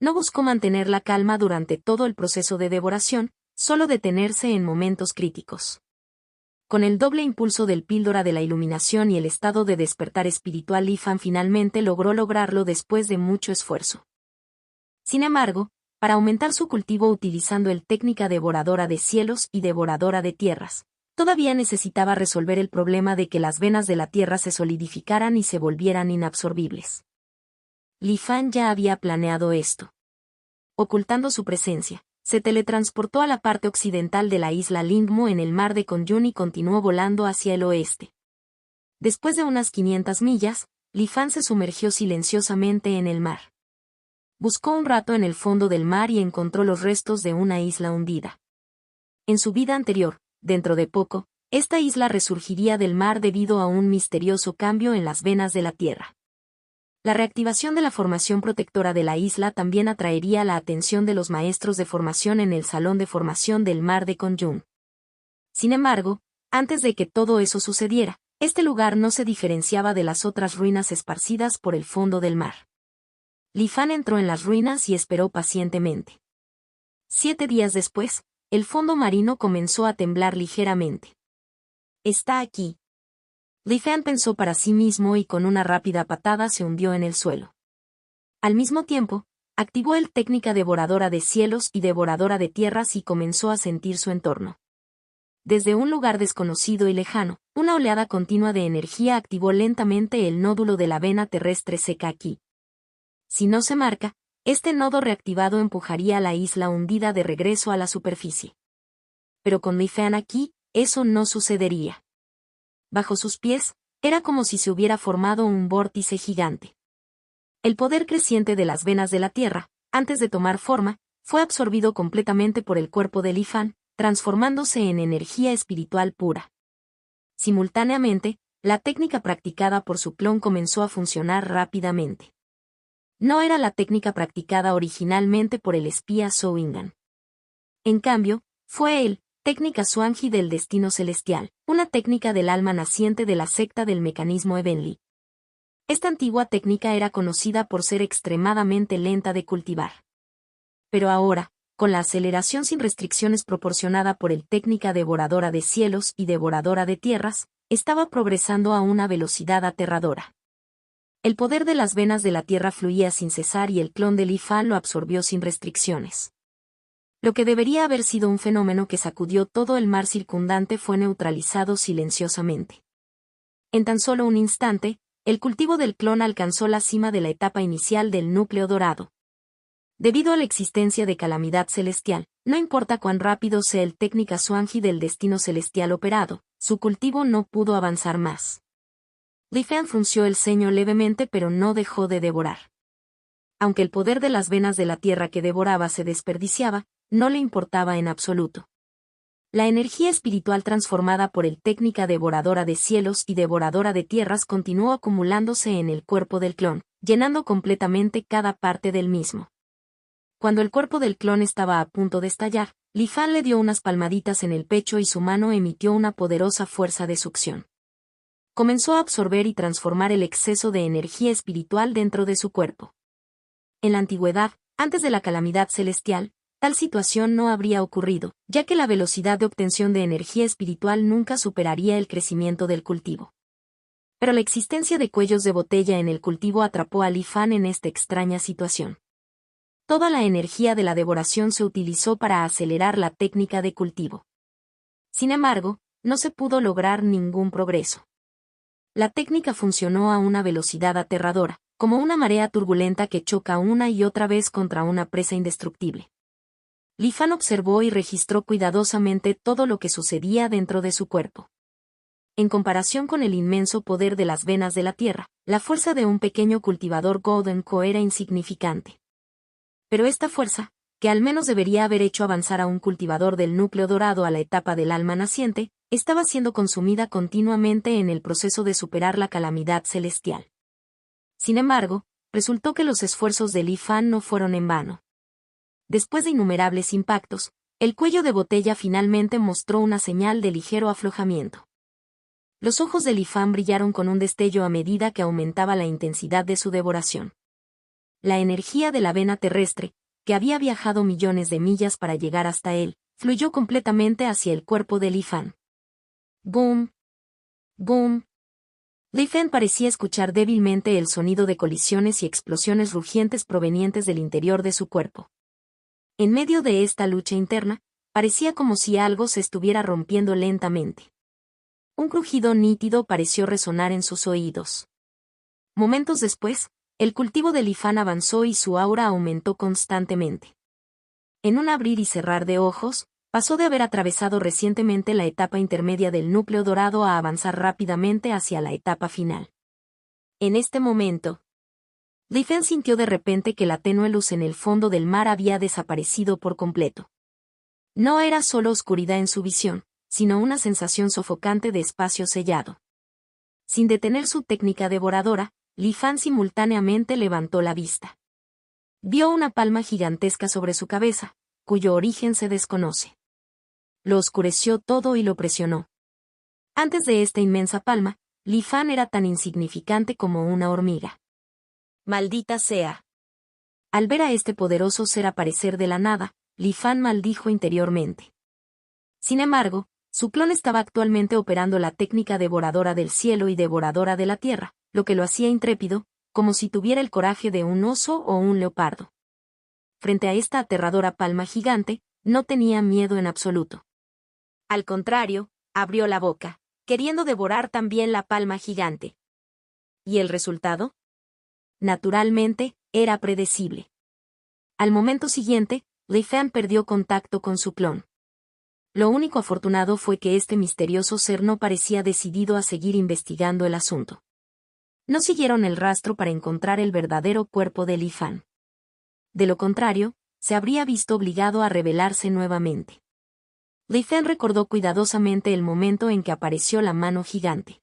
No buscó mantener la calma durante todo el proceso de devoración, solo detenerse en momentos críticos. Con el doble impulso del píldora de la iluminación y el estado de despertar espiritual, Li Fan finalmente lograrlo después de mucho esfuerzo. Sin embargo, para aumentar su cultivo utilizando el técnica devoradora de cielos y devoradora de tierras, todavía necesitaba resolver el problema de que las venas de la tierra se solidificaran y se volvieran inabsorbibles. Li Fan ya había planeado esto. Ocultando su presencia, se teletransportó a la parte occidental de la isla Lingmu en el mar de Konyun y continuó volando hacia el oeste. Después de unas 500 millas, Li Fan se sumergió silenciosamente en el mar. Buscó un rato en el fondo del mar y encontró los restos de una isla hundida. En su vida anterior, dentro de poco, esta isla resurgiría del mar debido a un misterioso cambio en las venas de la tierra. La reactivación de la formación protectora de la isla también atraería la atención de los maestros de formación en el Salón de Formación del Mar de Konyun. Sin embargo, antes de que todo eso sucediera, este lugar no se diferenciaba de las otras ruinas esparcidas por el fondo del mar. Li Fan entró en las ruinas y esperó pacientemente. 7 días después, el fondo marino comenzó a temblar ligeramente. «Está aquí». Li Fan pensó para sí mismo y con una rápida patada se hundió en el suelo. Al mismo tiempo, activó el técnica devoradora de cielos y devoradora de tierras y comenzó a sentir su entorno. Desde un lugar desconocido y lejano, una oleada continua de energía activó lentamente el nódulo de la vena terrestre seca aquí. Si no se marca, este nodo reactivado empujaría a la isla hundida de regreso a la superficie. Pero con Li Fan aquí, eso no sucedería. Bajo sus pies, era como si se hubiera formado un vórtice gigante. El poder creciente de las venas de la tierra, antes de tomar forma, fue absorbido completamente por el cuerpo de Li Fan, transformándose en energía espiritual pura. Simultáneamente, la técnica practicada por su clon comenzó a funcionar rápidamente. No era la técnica practicada originalmente por el espía Zhou. En cambio, fue él, técnica Xuanji del destino celestial, una técnica del alma naciente de la secta del mecanismo Evenli. Esta antigua técnica era conocida por ser extremadamente lenta de cultivar. Pero ahora, con la aceleración sin restricciones proporcionada por el técnica devoradora de cielos y devoradora de tierras, estaba progresando a una velocidad aterradora. El poder de las venas de la tierra fluía sin cesar y el clon de Li Fan lo absorbió sin restricciones. Lo que debería haber sido un fenómeno que sacudió todo el mar circundante fue neutralizado silenciosamente. En tan solo un instante, el cultivo del clon alcanzó la cima de la etapa inicial del núcleo dorado. Debido a la existencia de calamidad celestial, no importa cuán rápido sea el técnica Xuanji del destino celestial operado, su cultivo no pudo avanzar más. Li Fan frunció el ceño levemente pero no dejó de devorar. Aunque el poder de las venas de la tierra que devoraba se desperdiciaba, no le importaba en absoluto. La energía espiritual transformada por el técnica devoradora de cielos y devoradora de tierras continuó acumulándose en el cuerpo del clon, llenando completamente cada parte del mismo. Cuando el cuerpo del clon estaba a punto de estallar, Li Fan le dio unas palmaditas en el pecho y su mano emitió una poderosa fuerza de succión. Comenzó a absorber y transformar el exceso de energía espiritual dentro de su cuerpo. En la antigüedad, antes de la calamidad celestial, tal situación no habría ocurrido, ya que la velocidad de obtención de energía espiritual nunca superaría el crecimiento del cultivo. Pero la existencia de cuellos de botella en el cultivo atrapó a Li Fan en esta extraña situación. Toda la energía de la devoración se utilizó para acelerar la técnica de cultivo. Sin embargo, no se pudo lograr ningún progreso. La técnica funcionó a una velocidad aterradora, como una marea turbulenta que choca una y otra vez contra una presa indestructible. Li Fan observó y registró cuidadosamente todo lo que sucedía dentro de su cuerpo. En comparación con el inmenso poder de las venas de la tierra, la fuerza de un pequeño cultivador Golden Co era insignificante. Pero esta fuerza, que al menos debería haber hecho avanzar a un cultivador del núcleo dorado a la etapa del alma naciente, estaba siendo consumida continuamente en el proceso de superar la calamidad celestial. Sin embargo, resultó que los esfuerzos de Li Fan no fueron en vano. Después de innumerables impactos, el cuello de botella finalmente mostró una señal de ligero aflojamiento. Los ojos de Li Fan brillaron con un destello a medida que aumentaba la intensidad de su devoración. La energía de la vena terrestre, que había viajado millones de millas para llegar hasta él, fluyó completamente hacia el cuerpo de Li Fan. ¡Boom! ¡Boom! Li Fan parecía escuchar débilmente el sonido de colisiones y explosiones rugientes provenientes del interior de su cuerpo. En medio de esta lucha interna, parecía como si algo se estuviera rompiendo lentamente. Un crujido nítido pareció resonar en sus oídos. Momentos después, el cultivo de Li Fan avanzó y su aura aumentó constantemente. En un abrir y cerrar de ojos, pasó de haber atravesado recientemente la etapa intermedia del núcleo dorado a avanzar rápidamente hacia la etapa final. En este momento, Li Fan sintió de repente que la tenue luz en el fondo del mar había desaparecido por completo. No era solo oscuridad en su visión, sino una sensación sofocante de espacio sellado. Sin detener su técnica devoradora, Li Fan simultáneamente levantó la vista. Vio una palma gigantesca sobre su cabeza, cuyo origen se desconoce. Lo oscureció todo y lo presionó. Antes de esta inmensa palma, Li Fan era tan insignificante como una hormiga. ¡Maldita sea! Al ver a este poderoso ser aparecer de la nada, Li Fan maldijo interiormente. Sin embargo, su clon estaba actualmente operando la técnica devoradora del cielo y devoradora de la tierra, lo que lo hacía intrépido, como si tuviera el coraje de un oso o un leopardo. Frente a esta aterradora palma gigante, no tenía miedo en absoluto. Al contrario, abrió la boca, queriendo devorar también la palma gigante. ¿Y el resultado? Naturalmente, era predecible. Al momento siguiente, Li Fan perdió contacto con su clon. Lo único afortunado fue que este misterioso ser no parecía decidido a seguir investigando el asunto. No siguieron el rastro para encontrar el verdadero cuerpo de Li Fan. De lo contrario, se habría visto obligado a rebelarse nuevamente. Li Fan recordó cuidadosamente el momento en que apareció la mano gigante.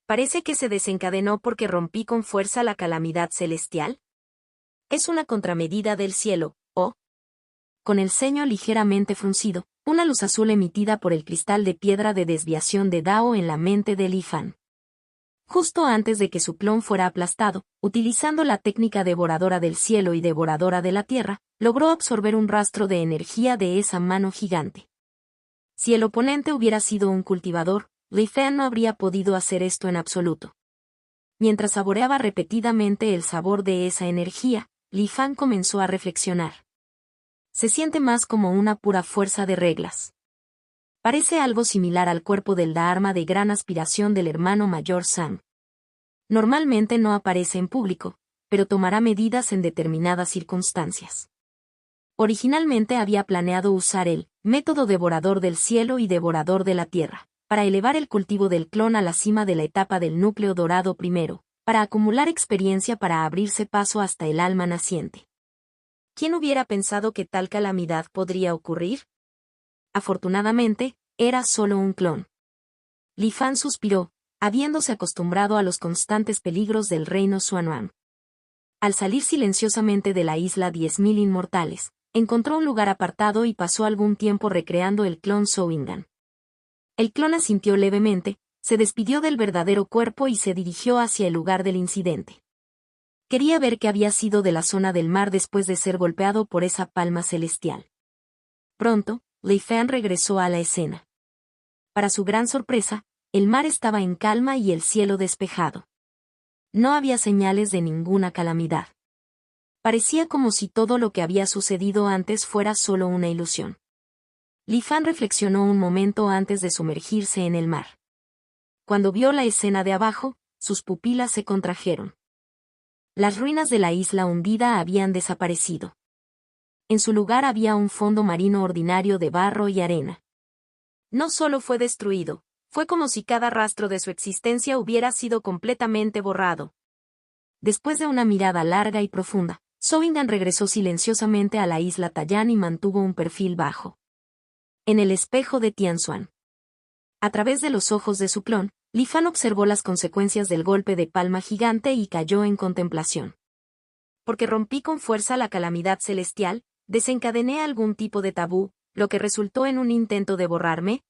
Parece que se desencadenó porque rompí con fuerza la calamidad celestial. Es una contramedida del cielo, ¿oh? Con el ceño ligeramente fruncido, una luz azul emitida por el cristal de piedra de desviación de Dao en la mente de Li Fan. Justo antes de que su clon fuera aplastado, utilizando la técnica devoradora del cielo y devoradora de la tierra, logró absorber un rastro de energía de esa mano gigante. Si el oponente hubiera sido un cultivador, Li Fan no habría podido hacer esto en absoluto. Mientras saboreaba repetidamente el sabor de esa energía, Li Fan comenzó a reflexionar. Se siente más como una pura fuerza de reglas. Parece algo similar al cuerpo del Dharma de gran aspiración del hermano mayor Sam. Normalmente no aparece en público, pero tomará medidas en determinadas circunstancias. Originalmente había planeado usar el método devorador del cielo y devorador de la tierra, para elevar el cultivo del clon a la cima de la etapa del núcleo dorado primero, para acumular experiencia para abrirse paso hasta el alma naciente. ¿Quién hubiera pensado que tal calamidad podría ocurrir? Afortunadamente, era solo un clon. Li Fan suspiró, habiéndose acostumbrado a los constantes peligros del reino Xuanhuang. Al salir silenciosamente de la isla 10.000 inmortales, encontró un lugar apartado y pasó algún tiempo recreando el clon Souingan. El clon asintió levemente, se despidió del verdadero cuerpo y se dirigió hacia el lugar del incidente. Quería ver qué había sido de la zona del mar después de ser golpeado por esa palma celestial. Pronto, Li Fan regresó a la escena. Para su gran sorpresa, El mar estaba en calma y el cielo despejado. No había señales de ninguna calamidad. Parecía como si todo lo que había sucedido antes fuera solo una ilusión. Li Fan reflexionó un momento antes de sumergirse en el mar. Cuando vio la escena de abajo, sus pupilas se contrajeron. Las ruinas de la isla hundida habían desaparecido. En su lugar había un fondo marino ordinario de barro y arena. No solo fue destruido, fue como si cada rastro de su existencia hubiera sido completamente borrado. Después de una mirada larga y profunda, Sovingan regresó silenciosamente a la isla Taiyán y mantuvo un perfil bajo. En el espejo de Tianzuan. A través de los ojos de su clon, Li Fan observó las consecuencias del golpe de palma gigante y cayó en contemplación. Porque rompí con fuerza la calamidad celestial, desencadené algún tipo de tabú, lo que resultó en un intento de borrarme.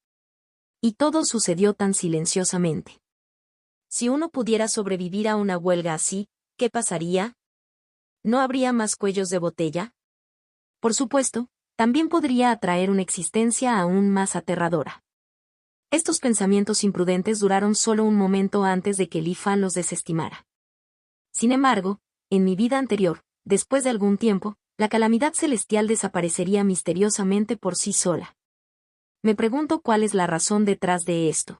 Y todo sucedió tan silenciosamente. Si uno pudiera sobrevivir a una huelga así, ¿qué pasaría? ¿No habría más cuellos de botella? Por supuesto, también podría atraer una existencia aún más aterradora. Estos pensamientos imprudentes duraron solo un momento antes de que Li Fan los desestimara. Sin embargo, en mi vida anterior, después de algún tiempo, la calamidad celestial desaparecería misteriosamente por sí sola. Me pregunto cuál es la razón detrás de esto.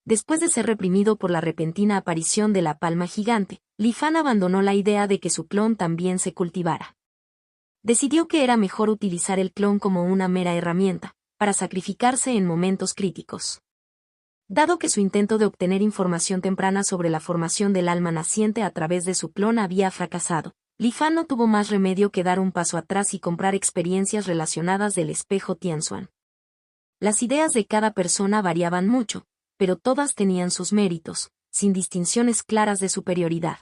Después de ser reprimido por la repentina aparición de la palma gigante, Li Fan abandonó la idea de que su clon también se cultivara. Decidió que era mejor utilizar el clon como una mera herramienta, para sacrificarse en momentos críticos. Dado que su intento de obtener información temprana sobre la formación del alma naciente a través de su clon había fracasado, Li Fan no tuvo más remedio que dar un paso atrás y comprar experiencias relacionadas del espejo Tianzuan. Las ideas de cada persona variaban mucho, pero todas tenían sus méritos, sin distinciones claras de superioridad.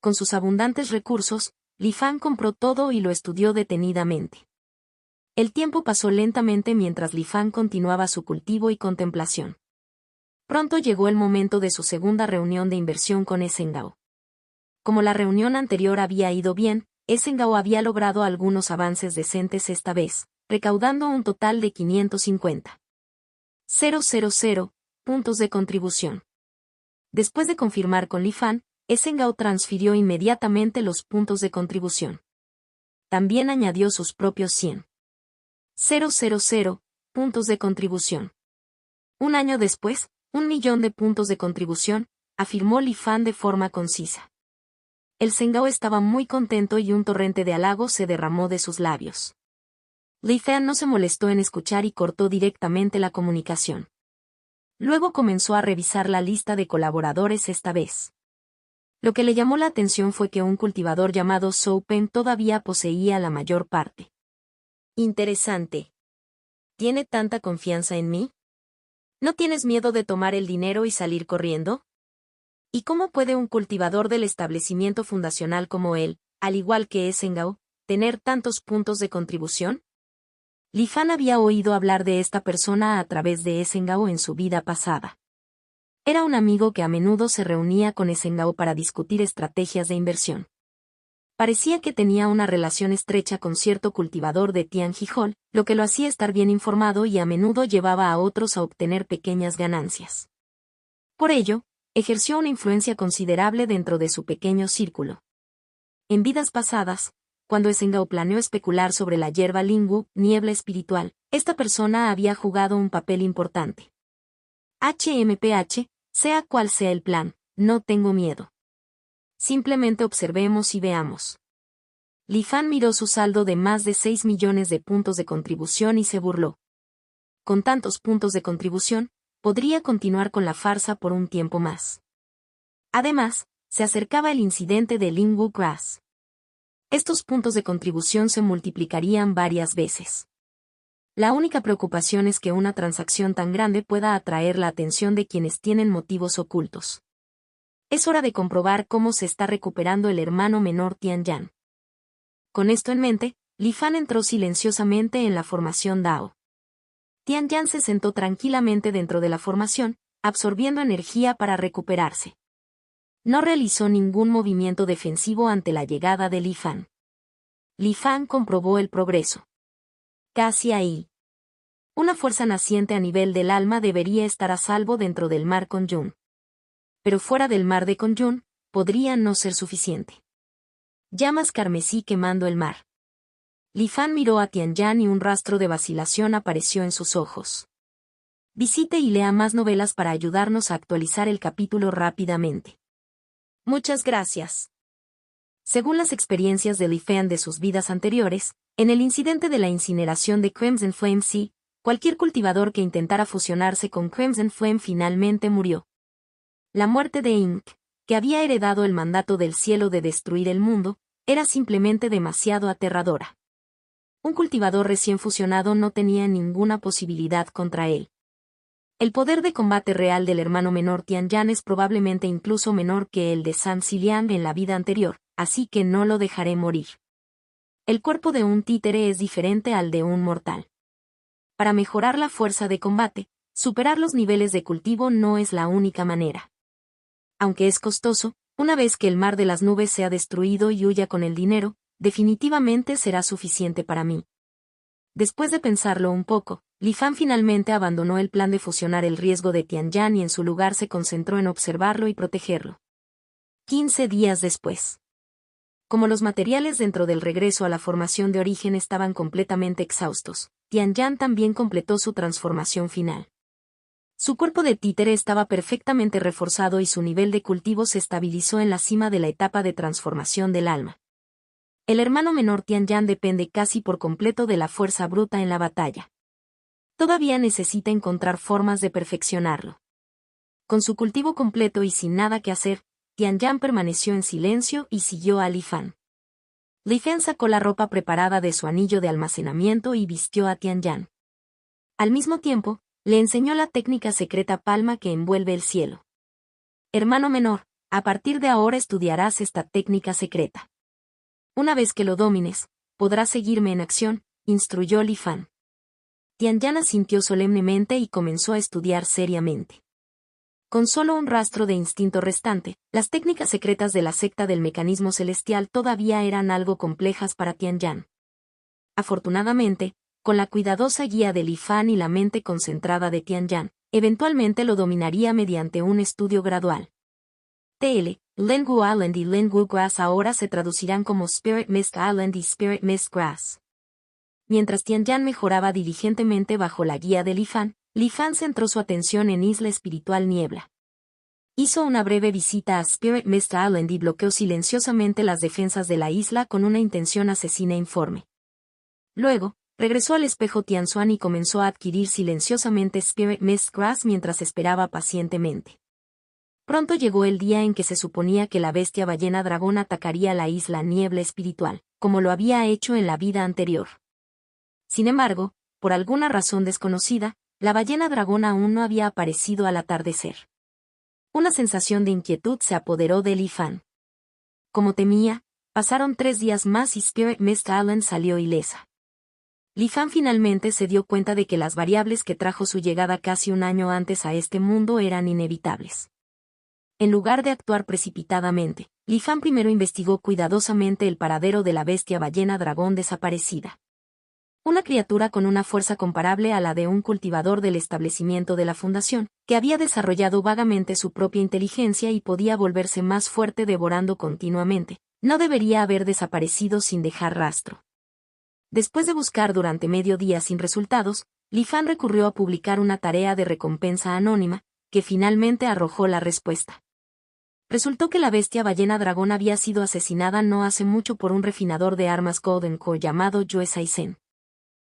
Con sus abundantes recursos, Li Fan compró todo y lo estudió detenidamente. El tiempo pasó lentamente mientras Li Fan continuaba su cultivo y contemplación. Pronto llegó el momento de su segunda reunión de inversión con Esengao. Como la reunión anterior había ido bien, Esengao había logrado algunos avances decentes esta vez, recaudando un total de 550,000 puntos de contribución. Después de confirmar con Li Fan, Esengao transfirió inmediatamente los puntos de contribución. También añadió sus propios 100,000 puntos de contribución. Un año después, 1.000.000 de puntos de contribución, afirmó Li Fan de forma concisa. El Esengao estaba muy contento y un torrente de halagos se derramó de sus labios. Li Fan no se molestó en escuchar y cortó directamente la comunicación. Luego comenzó a revisar la lista de colaboradores esta vez. Lo que le llamó la atención fue que un cultivador llamado Zhou Peng todavía poseía la mayor parte. Interesante. ¿Tiene tanta confianza en mí? ¿No tienes miedo de tomar el dinero y salir corriendo? ¿Y cómo puede un cultivador del establecimiento fundacional como él, al igual que Esengao, tener tantos puntos de contribución? Li Fan había oído hablar de esta persona a través de Esengao en su vida pasada. Era un amigo que a menudo se reunía con Esengao para discutir estrategias de inversión. Parecía que tenía una relación estrecha con cierto cultivador de Tianjihol, lo que lo hacía estar bien informado y a menudo llevaba a otros a obtener pequeñas ganancias. Por ello, ejerció una influencia considerable dentro de su pequeño círculo. En vidas pasadas, cuando Esengao planeó especular sobre la hierba Lingwu, niebla espiritual, esta persona había jugado un papel importante. HMPH, sea cual sea el plan, no tengo miedo. Simplemente observemos y veamos. Li Fan miró su saldo de más de 6 millones de puntos de contribución y se burló. Con tantos puntos de contribución, podría continuar con la farsa por un tiempo más. Además, se acercaba el incidente de Lingwu Grass. Estos puntos de contribución se multiplicarían varias veces. La única preocupación es que una transacción tan grande pueda atraer la atención de quienes tienen motivos ocultos. Es hora de comprobar cómo se está recuperando el hermano menor Tianyan. Con esto en mente, Li Fan entró silenciosamente en la formación Dao. Tianyan se sentó tranquilamente dentro de la formación, absorbiendo energía para recuperarse. No realizó ningún movimiento defensivo ante la llegada de Li Fan. Li Fan comprobó el progreso. Casi ahí. Una fuerza naciente a nivel del alma debería estar a salvo dentro del mar Kunyun. Pero fuera del mar de Kunyun, podría no ser suficiente. Llamas carmesí quemando el mar. Li Fan miró a Tianyan y un rastro de vacilación apareció en sus ojos. Visite y lea más novelas para ayudarnos a actualizar el capítulo rápidamente. Muchas gracias. Según las experiencias de Li Fan de sus vidas anteriores, en el incidente de la incineración de Crimson Flame Sea, cualquier cultivador que intentara fusionarse con Crimson Flame finalmente murió. La muerte de Ink, que había heredado el mandato del cielo de destruir el mundo, era simplemente demasiado aterradora. Un cultivador recién fusionado no tenía ninguna posibilidad contra él. El poder de combate real del hermano menor Tianyan es probablemente incluso menor que el de San Xiliang en la vida anterior, así que no lo dejaré morir. El cuerpo de un títere es diferente al de un mortal. Para mejorar la fuerza de combate, superar los niveles de cultivo no es la única manera. Aunque es costoso, una vez que el mar de las nubes sea destruido y huya con el dinero, definitivamente será suficiente para mí. Después de pensarlo un poco, Li Fan finalmente abandonó el plan de fusionar el riesgo de Tianyan y en su lugar se concentró en observarlo y protegerlo. 15 días después. Como los materiales dentro del regreso a la formación de origen estaban completamente exhaustos, Tianyan también completó su transformación final. Su cuerpo de títere estaba perfectamente reforzado y su nivel de cultivo se estabilizó en la cima de la etapa de transformación del alma. El hermano menor Tianyan depende casi por completo de la fuerza bruta en la batalla. Todavía necesita encontrar formas de perfeccionarlo. Con su cultivo completo y sin nada que hacer, Tianyan permaneció en silencio y siguió a Li Fan. Li Fan sacó la ropa preparada de su anillo de almacenamiento y vistió a Tianyan. Al mismo tiempo, le enseñó la técnica secreta palma que envuelve el cielo. Hermano menor, a partir de ahora estudiarás esta técnica secreta. Una vez que lo domines, podrás seguirme en acción, instruyó Li Fan. Tianyan asintió solemnemente y comenzó a estudiar seriamente. Con solo un rastro de instinto restante, las técnicas secretas de la secta del mecanismo celestial todavía eran algo complejas para Tianyan. Afortunadamente, con la cuidadosa guía de Li Fan y la mente concentrada de Tianyan, eventualmente lo dominaría mediante un estudio gradual. TL, Lingwu Island y Lingwu Grass ahora se traducirán como Spirit Mist Island y Spirit Mist Grass. Mientras Tianyan mejoraba diligentemente bajo la guía de Li Fan centró su atención en Isla Espiritual Niebla. Hizo una breve visita a Spirit Mist Island y bloqueó silenciosamente las defensas de la isla con una intención asesina informe. Luego, regresó al espejo Tianxuan y comenzó a adquirir silenciosamente Spirit Mist Grass mientras esperaba pacientemente. Pronto llegó el día en que se suponía que la bestia ballena dragón atacaría la isla Niebla Espiritual, como lo había hecho en la vida anterior. Sin embargo, por alguna razón desconocida, la ballena dragón aún no había aparecido al atardecer. Una sensación de inquietud se apoderó de Li Fan. Como temía, pasaron 3 días más y Spirit Mist Island salió ilesa. Li Fan finalmente se dio cuenta de que las variables que trajo su llegada casi un año antes a este mundo eran inevitables. En lugar de actuar precipitadamente, Li Fan primero investigó cuidadosamente el paradero de la bestia ballena dragón desaparecida. Una criatura con una fuerza comparable a la de un cultivador del establecimiento de la fundación, que había desarrollado vagamente su propia inteligencia y podía volverse más fuerte devorando continuamente, no debería haber desaparecido sin dejar rastro. Después de buscar durante medio día sin resultados, Li Fan recurrió a publicar una tarea de recompensa anónima, que finalmente arrojó la respuesta. Resultó que la bestia ballena dragón había sido asesinada no hace mucho por un refinador de armas Golden Core llamado Yue Saisen.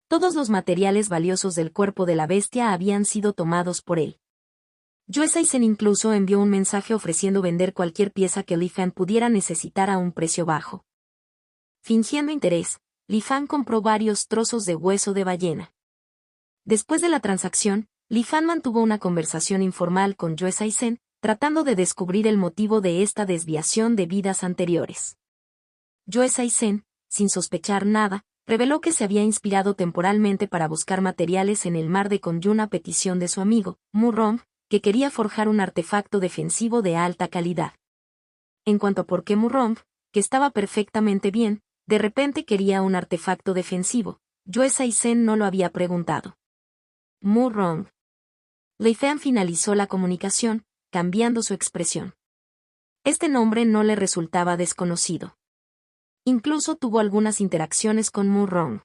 Todos los materiales valiosos del cuerpo de la bestia habían sido tomados por él. Yue Saisen incluso envió un mensaje ofreciendo vender cualquier pieza que Li Fan pudiera necesitar a un precio bajo. Fingiendo interés, Li Fan compró varios trozos de hueso de ballena. Después de la transacción, Li Fan mantuvo una conversación informal con Yue Saisen, tratando de descubrir el motivo de esta desviación de vidas anteriores. Yue Saisen, sin sospechar nada, reveló que se había inspirado temporalmente para buscar materiales en el mar de Kunyun a petición de su amigo, Mu Rong, que quería forjar un artefacto defensivo de alta calidad. En cuanto a por qué Mu Rong, que estaba perfectamente bien, de repente quería un artefacto defensivo, Yue Saisen no lo había preguntado. Murrong. Li Fan finalizó la comunicación, cambiando su expresión. Este nombre no le resultaba desconocido. Incluso tuvo algunas interacciones con Murrong.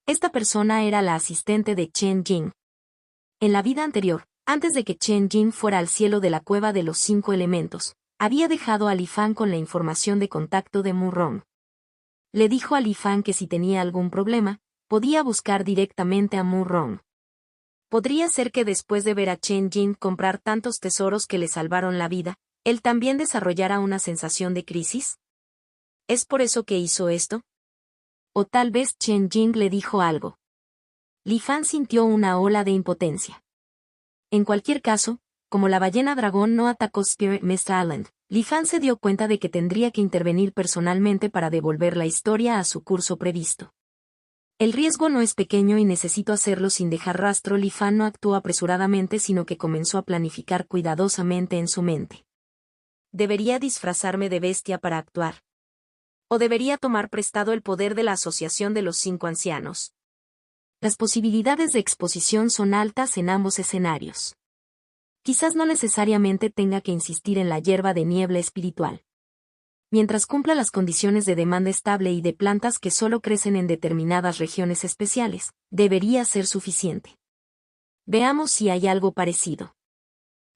Esta persona era la asistente de Chen Jing. En la vida anterior, antes de que Chen Jing fuera al cielo de la cueva de los 5 elementos, había dejado a Li Fan con la información de contacto de Murrong. Le dijo a Li Fan que si tenía algún problema, podía buscar directamente a Murrong. ¿Podría ser que después de ver a Chen Jing comprar tantos tesoros que le salvaron la vida, él también desarrollara una sensación de crisis? ¿Es por eso que hizo esto? O tal vez Chen Jing le dijo algo. Li Fan sintió una ola de impotencia. En cualquier caso, como la ballena dragón no atacó Spirit Mist Island, Li Fan se dio cuenta de que tendría que intervenir personalmente para devolver la historia a su curso previsto. El riesgo no es pequeño y necesito hacerlo sin dejar rastro. Li Fan no actuó apresuradamente, sino que comenzó a planificar cuidadosamente en su mente. ¿Debería disfrazarme de bestia para actuar? ¿O debería tomar prestado el poder de la Asociación de los 5 Ancianos? Las posibilidades de exposición son altas en ambos escenarios. Quizás no necesariamente tenga que insistir en la hierba de niebla espiritual. Mientras cumpla las condiciones de demanda estable y de plantas que solo crecen en determinadas regiones especiales, debería ser suficiente. Veamos si hay algo parecido.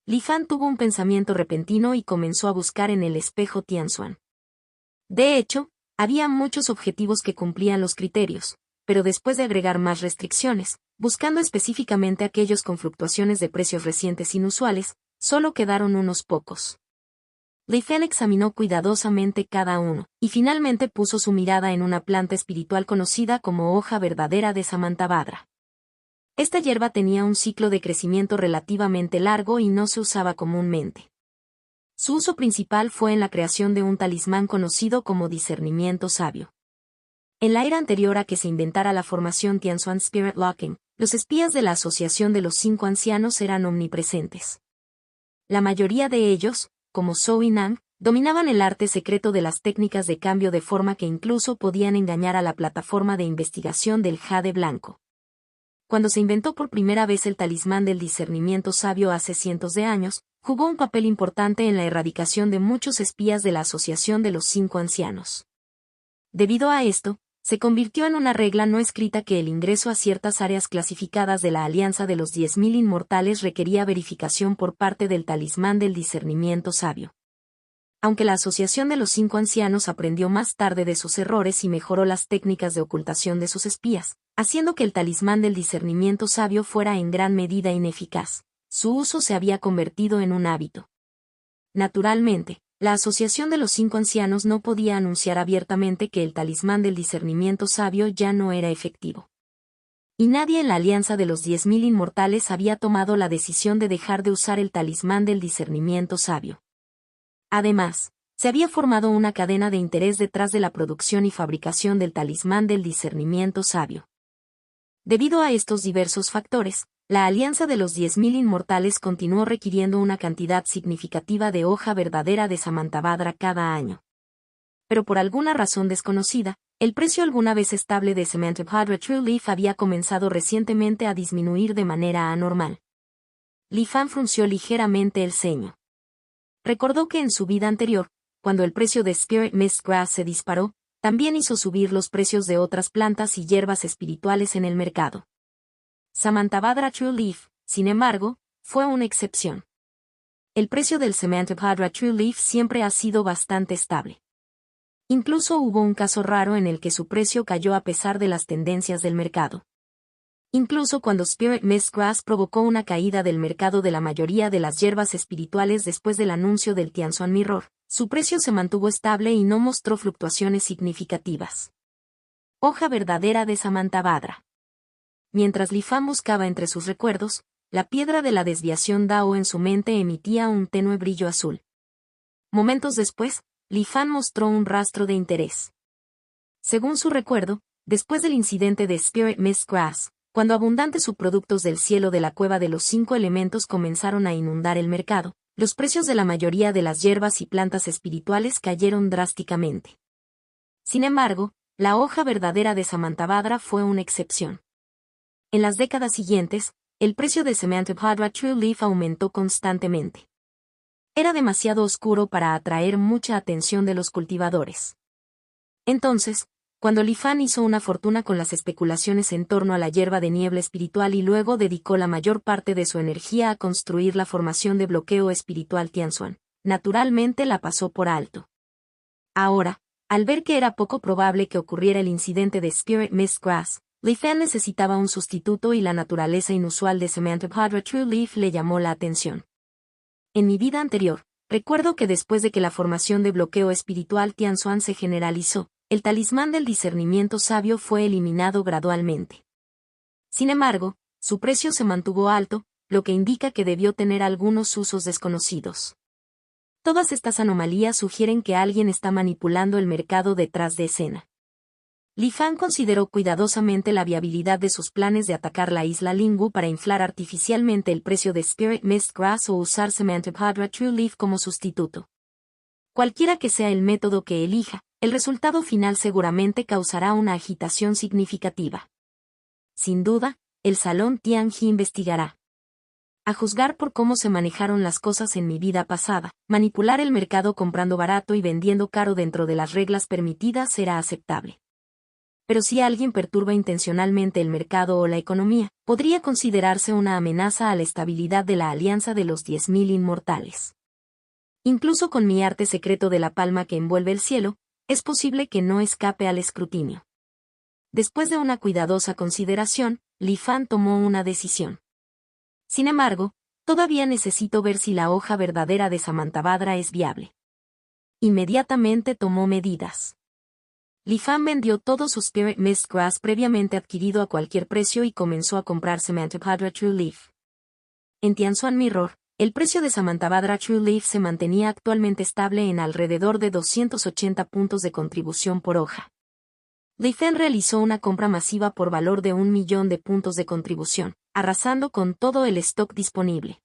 Li Fan tuvo un pensamiento repentino y comenzó a buscar en el espejo Tianxuan. De hecho, había muchos objetivos que cumplían los criterios, pero después de agregar más restricciones, buscando específicamente aquellos con fluctuaciones de precios recientes inusuales, solo quedaron unos pocos. Li Fan examinó cuidadosamente cada uno, y finalmente puso su mirada en una planta espiritual conocida como hoja verdadera de Samantabhadra. Esta hierba tenía un ciclo de crecimiento relativamente largo y no se usaba comúnmente. Su uso principal fue en la creación de un talismán conocido como discernimiento sabio. En la era anterior a que se inventara la formación Tianxuan Spirit Locking, los espías de la Asociación de los 5 Ancianos eran omnipresentes. La mayoría de ellos, como Zhou y Nang, dominaban el arte secreto de las técnicas de cambio de forma que incluso podían engañar a la plataforma de investigación del Jade Blanco. Cuando se inventó por primera vez el talismán del discernimiento sabio hace cientos de años, jugó un papel importante en la erradicación de muchos espías de la Asociación de los 5 Ancianos. Debido a esto, se convirtió en una regla no escrita que el ingreso a ciertas áreas clasificadas de la Alianza de los 10.000 Inmortales requería verificación por parte del talismán del discernimiento sabio. Aunque la Asociación de los 5 Ancianos aprendió más tarde de sus errores y mejoró las técnicas de ocultación de sus espías, haciendo que el talismán del discernimiento sabio fuera en gran medida ineficaz, su uso se había convertido en un hábito. Naturalmente, la Asociación de los 5 Ancianos no podía anunciar abiertamente que el talismán del discernimiento sabio ya no era efectivo. Y nadie en la Alianza de los 10.000 Inmortales había tomado la decisión de dejar de usar el talismán del discernimiento sabio. Además, se había formado una cadena de interés detrás de la producción y fabricación del talismán del discernimiento sabio. Debido a estos diversos factores, la Alianza de los 10.000 Inmortales continuó requiriendo una cantidad significativa de hoja verdadera de Samantabhadra cada año. Pero por alguna razón desconocida, el precio alguna vez estable de Samantabhadra True Leaf había comenzado recientemente a disminuir de manera anormal. Li Fan frunció ligeramente el ceño. Recordó que en su vida anterior, cuando el precio de Spirit Mist Grass se disparó, también hizo subir los precios de otras plantas y hierbas espirituales en el mercado. Samantabhadra True Leaf, sin embargo, fue una excepción. El precio del Samantabhadra True Leaf siempre ha sido bastante estable. Incluso hubo un caso raro en el que su precio cayó a pesar de las tendencias del mercado. Incluso cuando Spirit Mist Grass provocó una caída del mercado de la mayoría de las hierbas espirituales después del anuncio del Tianxuan Mirror, su precio se mantuvo estable y no mostró fluctuaciones significativas. Hoja verdadera de Samantabhadra. Mientras Li Fan buscaba entre sus recuerdos, la piedra de la desviación Dao en su mente emitía un tenue brillo azul. Momentos después, Li Fan mostró un rastro de interés. Según su recuerdo, después del incidente de Spirit Mist Grass, cuando abundantes subproductos del cielo de la cueva de los 5 elementos comenzaron a inundar el mercado, los precios de la mayoría de las hierbas y plantas espirituales cayeron drásticamente. Sin embargo, la hoja verdadera de Samantabhadra fue una excepción. En las décadas siguientes, el precio de Samantha Padra True Leaf aumentó constantemente. Era demasiado oscuro para atraer mucha atención de los cultivadores. Entonces, cuando Li Fan hizo una fortuna con las especulaciones en torno a la hierba de niebla espiritual y luego dedicó la mayor parte de su energía a construir la formación de bloqueo espiritual Tianxuan, naturalmente la pasó por alto. Ahora, al ver que era poco probable que ocurriera el incidente de Spirit Mist Grass, Li Fan necesitaba un sustituto y la naturaleza inusual de Samantha Padra True Leaf le llamó la atención. En mi vida anterior, recuerdo que después de que la formación de bloqueo espiritual Tianxuan se generalizó, el talismán del discernimiento sabio fue eliminado gradualmente. Sin embargo, su precio se mantuvo alto, lo que indica que debió tener algunos usos desconocidos. Todas estas anomalías sugieren que alguien está manipulando el mercado detrás de escena. Li Fan consideró cuidadosamente la viabilidad de sus planes de atacar la isla Lingwu para inflar artificialmente el precio de Spirit Mist Grass o usar Samantha Padra True Leaf como sustituto. Cualquiera que sea el método que elija, el resultado final seguramente causará una agitación significativa. Sin duda, el Salón Tianji investigará. A juzgar por cómo se manejaron las cosas en mi vida pasada, manipular el mercado comprando barato y vendiendo caro dentro de las reglas permitidas será aceptable. Pero si alguien perturba intencionalmente el mercado o la economía, podría considerarse una amenaza a la estabilidad de la Alianza de los 10.000 Inmortales. Incluso con mi arte secreto de la palma que envuelve el cielo, es posible que no escape al escrutinio. Después de una cuidadosa consideración, Li Fan tomó una decisión. Sin embargo, todavía necesito ver si la hoja verdadera de Samantabhadra es viable. Inmediatamente tomó medidas. Li Fan vendió todo su Spirit Mist Grass previamente adquirido a cualquier precio y comenzó a comprar Samantabhadra True Leaf. En Tianxuan Mirror, el precio de Samantabhadra True Leaf se mantenía actualmente estable en alrededor de 280 puntos de contribución por hoja. Li Fan realizó una compra masiva por valor de 1.000.000 de puntos de contribución, arrasando con todo el stock disponible.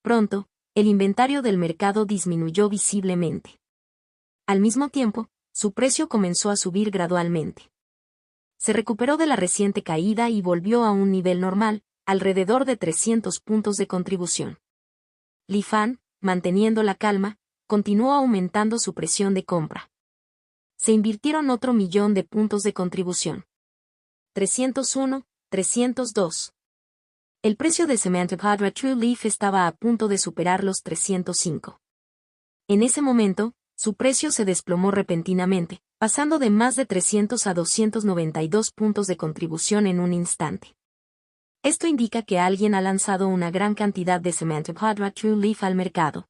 Pronto, el inventario del mercado disminuyó visiblemente. Al mismo tiempo, su precio comenzó a subir gradualmente. Se recuperó de la reciente caída y volvió a un nivel normal, alrededor de 300 puntos de contribución. Li Fan, manteniendo la calma, continuó aumentando su presión de compra. Se invirtieron otro 1.000.000 de puntos de contribución. 301, 302. El precio de Samantha Padra True Leaf estaba a punto de superar los 305. En ese momento, su precio se desplomó repentinamente, pasando de más de 300 a 292 puntos de contribución en un instante. Esto indica que alguien ha lanzado una gran cantidad de Samantha Padra True Leaf al mercado.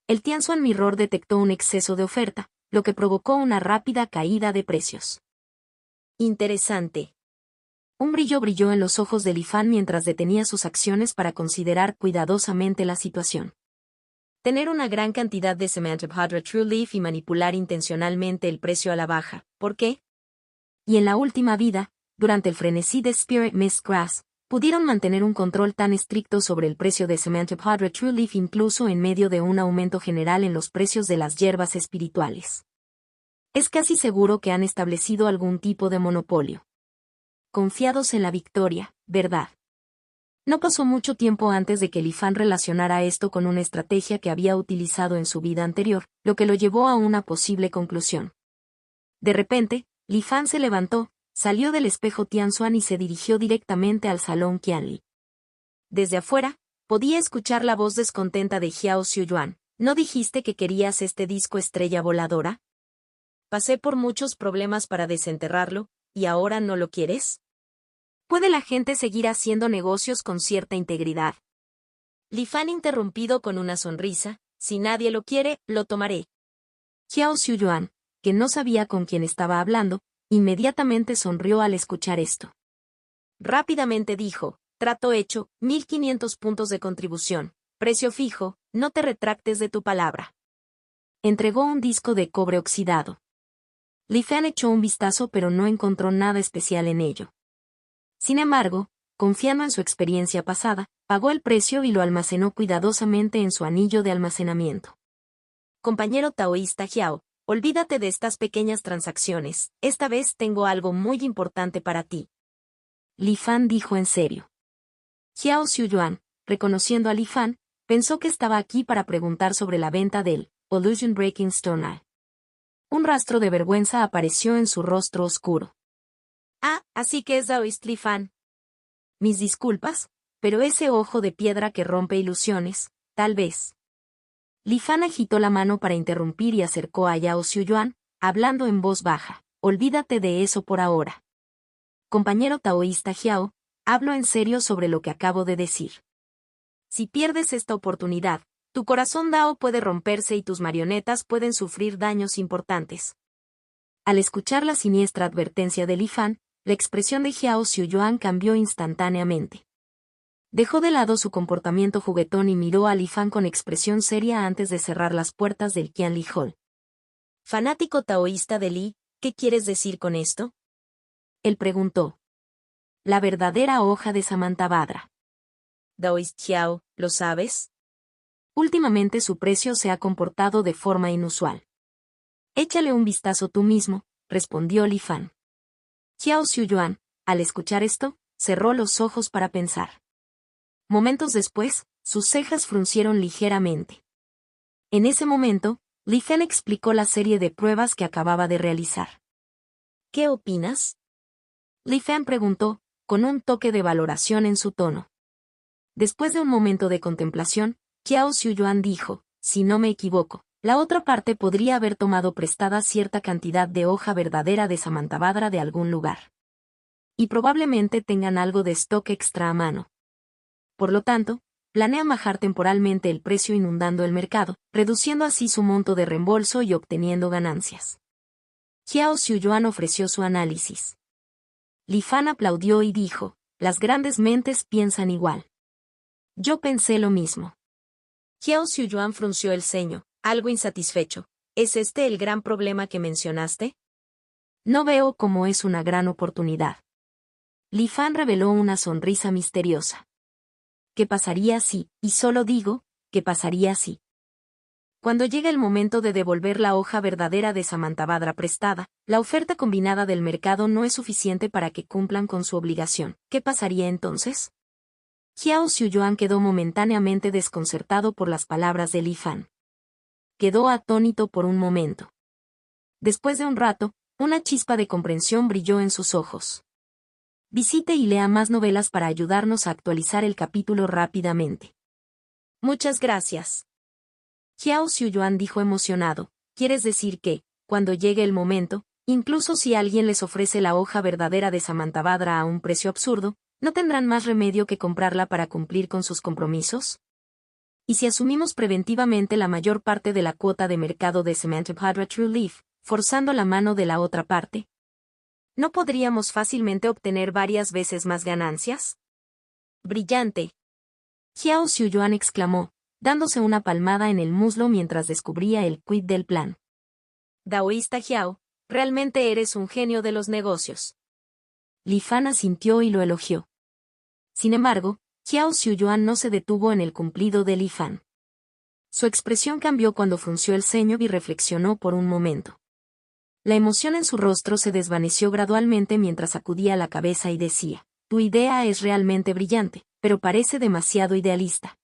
El Tianxuan Mirror detectó un exceso de oferta, lo que provocó una rápida caída de precios. Interesante. Un brillo brilló en los ojos de Li Fan mientras detenía sus acciones para considerar cuidadosamente la situación. Tener una gran cantidad de Samantha Padra True Leaf y manipular intencionalmente el precio a la baja, ¿por qué? Y en la última vida, durante el frenesí de Spirit Mist Grass, pudieron mantener un control tan estricto sobre el precio de Samantha Padra True Leaf incluso en medio de un aumento general en los precios de las hierbas espirituales. Es casi seguro que han establecido algún tipo de monopolio. Confiados en la victoria, ¿verdad? No pasó mucho tiempo antes de que Li Fan relacionara esto con una estrategia que había utilizado en su vida anterior, lo que lo llevó a una posible conclusión. De repente, Li Fan se levantó, salió del espejo Tianxuan y se dirigió directamente al salón Qianli. Desde afuera, podía escuchar la voz descontenta de Xiao Xuyuan. ¿No dijiste que querías este disco estrella voladora? Pasé por muchos problemas para desenterrarlo, ¿y ahora no lo quieres? ¿Puede la gente seguir haciendo negocios con cierta integridad? Li Fan interrumpido con una sonrisa, si nadie lo quiere, lo tomaré. Xiao Xuyuan, que no sabía con quién estaba hablando, inmediatamente sonrió al escuchar esto. Rápidamente dijo, trato hecho, 1.500 puntos de contribución, precio fijo, no te retractes de tu palabra. Entregó un disco de cobre oxidado. Li Fan echó un vistazo pero no encontró nada especial en ello. Sin embargo, confiando en su experiencia pasada, pagó el precio y lo almacenó cuidadosamente en su anillo de almacenamiento. Compañero taoísta Xiao, olvídate de estas pequeñas transacciones, esta vez tengo algo muy importante para ti. Li Fan dijo en serio. Xiao Xiuyuan, reconociendo a Li Fan, pensó que estaba aquí para preguntar sobre la venta del Illusion Breaking Stone Eye. Un rastro de vergüenza apareció en su rostro oscuro. Ah, así que es Daoist Li Fan. Mis disculpas, pero ese ojo de piedra que rompe ilusiones, tal vez. Li Fan agitó la mano para interrumpir y acercó a Yao Xiuyuan, hablando en voz baja. Olvídate de eso por ahora. Compañero taoísta Xiao, hablo en serio sobre lo que acabo de decir. Si pierdes esta oportunidad, tu corazón Dao puede romperse y tus marionetas pueden sufrir daños importantes. Al escuchar la siniestra advertencia de Li Fan, la expresión de Xiao Xiuyuan cambió instantáneamente. Dejó de lado su comportamiento juguetón y miró a Li Fan con expresión seria antes de cerrar las puertas del Qianli Hall. Fanático taoísta de Li, ¿qué quieres decir con esto? Él preguntó. La verdadera hoja de Samantabhadra. Daoist Xiao, ¿lo sabes? Últimamente su precio se ha comportado de forma inusual. Échale un vistazo tú mismo, respondió Li Fan. Xiao Xiuyuan, al escuchar esto, cerró los ojos para pensar. Momentos después, sus cejas fruncieron ligeramente. En ese momento, Li Fan explicó la serie de pruebas que acababa de realizar. ¿Qué opinas? Li Fan preguntó, con un toque de valoración en su tono. Después de un momento de contemplación, Xiao Xiuyuan dijo, si no me equivoco, la otra parte podría haber tomado prestada cierta cantidad de hoja verdadera de Samantabhadra de algún lugar. Y probablemente tengan algo de stock extra a mano. Por lo tanto, planea bajar temporalmente el precio inundando el mercado, reduciendo así su monto de reembolso y obteniendo ganancias. Xiao Xiuyuan ofreció su análisis. Li Fan aplaudió y dijo, las grandes mentes piensan igual. Yo pensé lo mismo. Xiao Xiuyuan frunció el ceño, algo insatisfecho. ¿Es este el gran problema que mencionaste? No veo cómo es una gran oportunidad. Li Fan reveló una sonrisa misteriosa. ¿Qué pasaría si, y solo digo, qué pasaría si? Cuando llega el momento de devolver la hoja verdadera de Samantabhadra prestada, la oferta combinada del mercado no es suficiente para que cumplan con su obligación. ¿Qué pasaría entonces? Xiao Xiuyuan quedó momentáneamente desconcertado por las palabras de Li Fan. Quedó atónito por un momento. Después de un rato, una chispa de comprensión brilló en sus ojos. Visite y lea más novelas para ayudarnos a actualizar el capítulo rápidamente. Muchas gracias. Xiao Xiuyuan dijo emocionado, ¿quieres decir que, cuando llegue el momento, incluso si alguien les ofrece la hoja verdadera de Samantabhadra a un precio absurdo, no tendrán más remedio que comprarla para cumplir con sus compromisos? ¿Y si asumimos preventivamente la mayor parte de la cuota de mercado de Samantabhadra True Leaf, forzando la mano de la otra parte? ¿No podríamos fácilmente obtener varias veces más ganancias? ¡Brillante! Xiao Xiuyuan exclamó, dándose una palmada en el muslo mientras descubría el quid del plan. Daoísta Xiao, realmente eres un genio de los negocios. Li Fan asintió y lo elogió. Sin embargo, Xiao Xiuyuan no se detuvo en el cumplido de Li Fan. Su expresión cambió cuando frunció el ceño y reflexionó por un momento. La emoción en su rostro se desvaneció gradualmente mientras sacudía la cabeza y decía, tu idea es realmente brillante, pero parece demasiado idealista.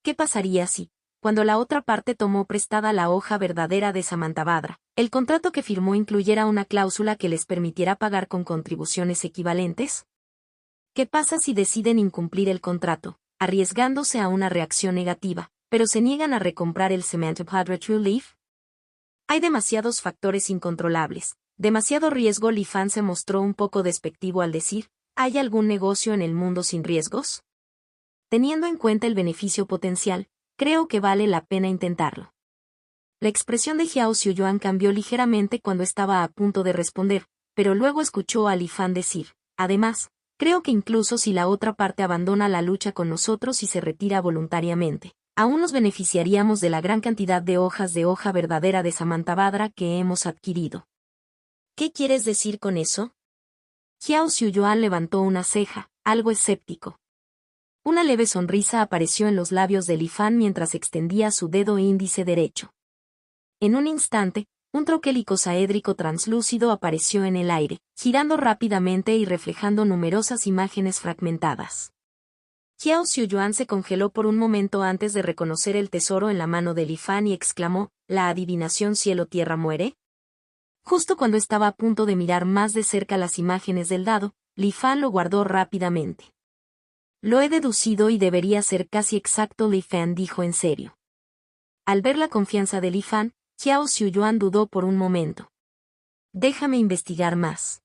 ¿Qué pasaría si, cuando la otra parte tomó prestada la hoja verdadera de Samantabhadra, el contrato que firmó incluyera una cláusula que les permitiera pagar con contribuciones equivalentes? ¿Qué pasa si deciden incumplir el contrato, arriesgándose a una reacción negativa, pero se niegan a recomprar el Samantabhadra True Leaf? Hay demasiados factores incontrolables, demasiado riesgo. Li Fan se mostró un poco despectivo al decir, ¿hay algún negocio en el mundo sin riesgos? Teniendo en cuenta el beneficio potencial, creo que vale la pena intentarlo. La expresión de Xiao Xiuyuan cambió ligeramente cuando estaba a punto de responder, pero luego escuchó a Li Fan decir, además, creo que incluso si la otra parte abandona la lucha con nosotros y se retira voluntariamente, aún nos beneficiaríamos de la gran cantidad de hojas de hoja verdadera de Samantabhadra que hemos adquirido. ¿Qué quieres decir con eso? Xiao Xiuyuan levantó una ceja, algo escéptico. Una leve sonrisa apareció en los labios de Li Fan mientras extendía su dedo índice derecho. En un instante, un troquel icosaédrico translúcido apareció en el aire, girando rápidamente y reflejando numerosas imágenes fragmentadas. Xiao Xiuyuan se congeló por un momento antes de reconocer el tesoro en la mano de Li Fan y exclamó, ¿la adivinación cielo-tierra muere? Justo cuando estaba a punto de mirar más de cerca las imágenes del dado, Li Fan lo guardó rápidamente. Lo he deducido y debería ser casi exacto, Li Fan dijo en serio. Al ver la confianza de Li Fan, Xiao Xiuyuan dudó por un momento. Déjame investigar más.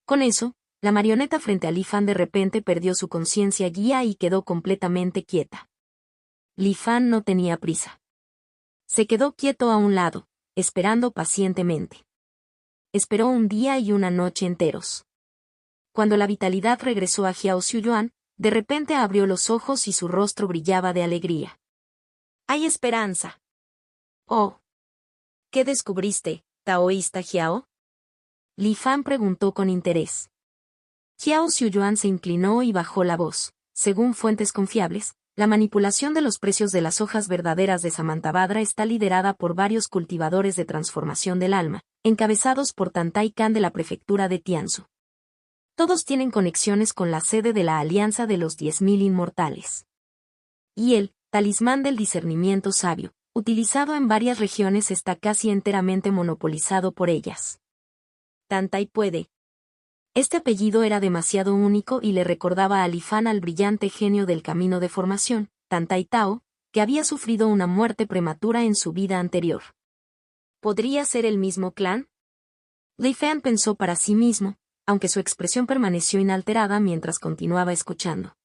Con eso, la marioneta frente a Li Fan de repente perdió su conciencia guía y quedó completamente quieta. Li Fan no tenía prisa. Se quedó quieto a un lado, esperando pacientemente. Esperó un día y una noche enteros. Cuando la vitalidad regresó a Xiao Xiuyuan, de repente abrió los ojos y su rostro brillaba de alegría. ¡Hay esperanza! Oh. ¿Qué descubriste, taoísta Xiao? Li Fan preguntó con interés. Xiao Xiuyuan se inclinó y bajó la voz. Según fuentes confiables, la manipulación de los precios de las hojas verdaderas de Samantabhadra está liderada por varios cultivadores de transformación del alma, encabezados por Tantai Khan de la prefectura de Tianzu. Todos tienen conexiones con la sede de la Alianza de los 10.000 Inmortales. Y el talismán del discernimiento sabio, utilizado en varias regiones, está casi enteramente monopolizado por ellas. Tantai puede. Este apellido era demasiado único y le recordaba a Li Fan al brillante genio del camino de formación, Tantai Tao, que había sufrido una muerte prematura en su vida anterior. ¿Podría ser el mismo clan? Li Fan pensó para sí mismo, aunque su expresión permaneció inalterada mientras continuaba escuchando.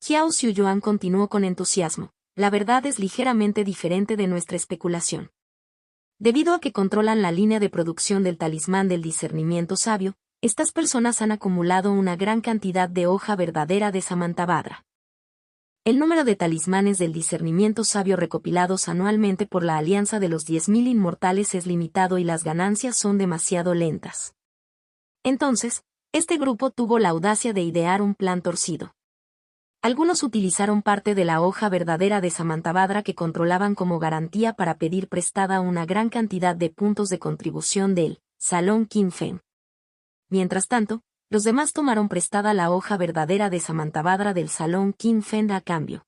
Xiao Xiuyuan continuó con entusiasmo. La verdad es ligeramente diferente de nuestra especulación. Debido a que controlan la línea de producción del talismán del discernimiento sabio, estas personas han acumulado una gran cantidad de hoja verdadera de Samantabhadra. El número de talismanes del discernimiento sabio recopilados anualmente por la Alianza de los 10.000 Inmortales es limitado y las ganancias son demasiado lentas. Entonces, este grupo tuvo la audacia de idear un plan torcido. Algunos utilizaron parte de la hoja verdadera de Samantabhadra que controlaban como garantía para pedir prestada una gran cantidad de puntos de contribución del Salón Qin Feng. Mientras tanto, los demás tomaron prestada la hoja verdadera de Samantabhadra del Salón Qin Feng a cambio.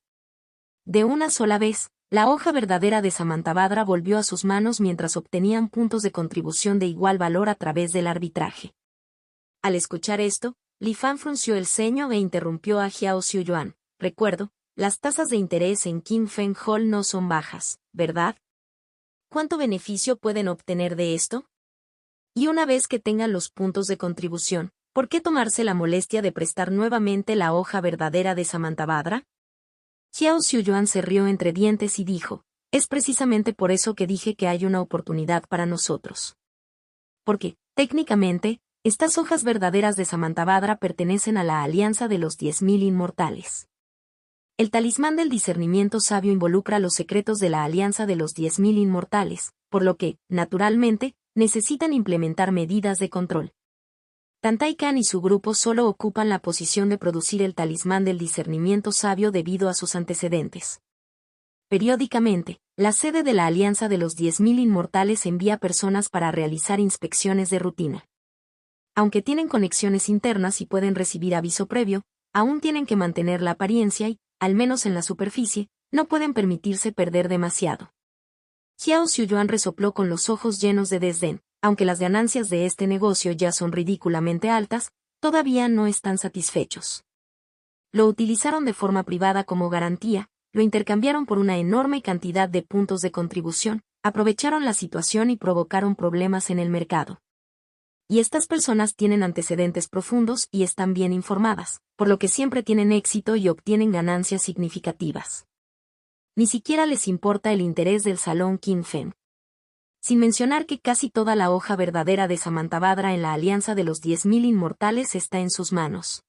De una sola vez, la hoja verdadera de Samantabhadra volvió a sus manos mientras obtenían puntos de contribución de igual valor a través del arbitraje. Al escuchar esto, Li Fan frunció el ceño e interrumpió a Xiao Xiuyuan. Recuerdo, las tasas de interés en Qin Feng Hall no son bajas, ¿verdad? ¿Cuánto beneficio pueden obtener de esto? Y una vez que tengan los puntos de contribución, ¿por qué tomarse la molestia de prestar nuevamente la hoja verdadera de Samantabhadra? Xiao Xiuyuan se rió entre dientes y dijo, es precisamente por eso que dije que hay una oportunidad para nosotros. Porque, técnicamente, estas hojas verdaderas de Samantabhadra pertenecen a la Alianza de los 10.000 Inmortales. El talismán del discernimiento sabio involucra los secretos de la Alianza de los 10.000 Inmortales, por lo que, naturalmente, necesitan implementar medidas de control. Tantai Khan y su grupo solo ocupan la posición de producir el talismán del discernimiento sabio debido a sus antecedentes. Periódicamente, la sede de la Alianza de los 10.000 Inmortales envía personas para realizar inspecciones de rutina. Aunque tienen conexiones internas y pueden recibir aviso previo, aún tienen que mantener la apariencia y, al menos en la superficie, no pueden permitirse perder demasiado. Xiao Xiuyuan resopló con los ojos llenos de desdén. Aunque las ganancias de este negocio ya son ridículamente altas, todavía no están satisfechos. Lo utilizaron de forma privada como garantía, lo intercambiaron por una enorme cantidad de puntos de contribución, aprovecharon la situación y provocaron problemas en el mercado. Y estas personas tienen antecedentes profundos y están bien informadas, por lo que siempre tienen éxito y obtienen ganancias significativas. Ni siquiera les importa el interés del Salón Qin Feng. Sin mencionar que casi toda la hoja verdadera de Samantabhadra en la Alianza de los 10.000 Inmortales está en sus manos.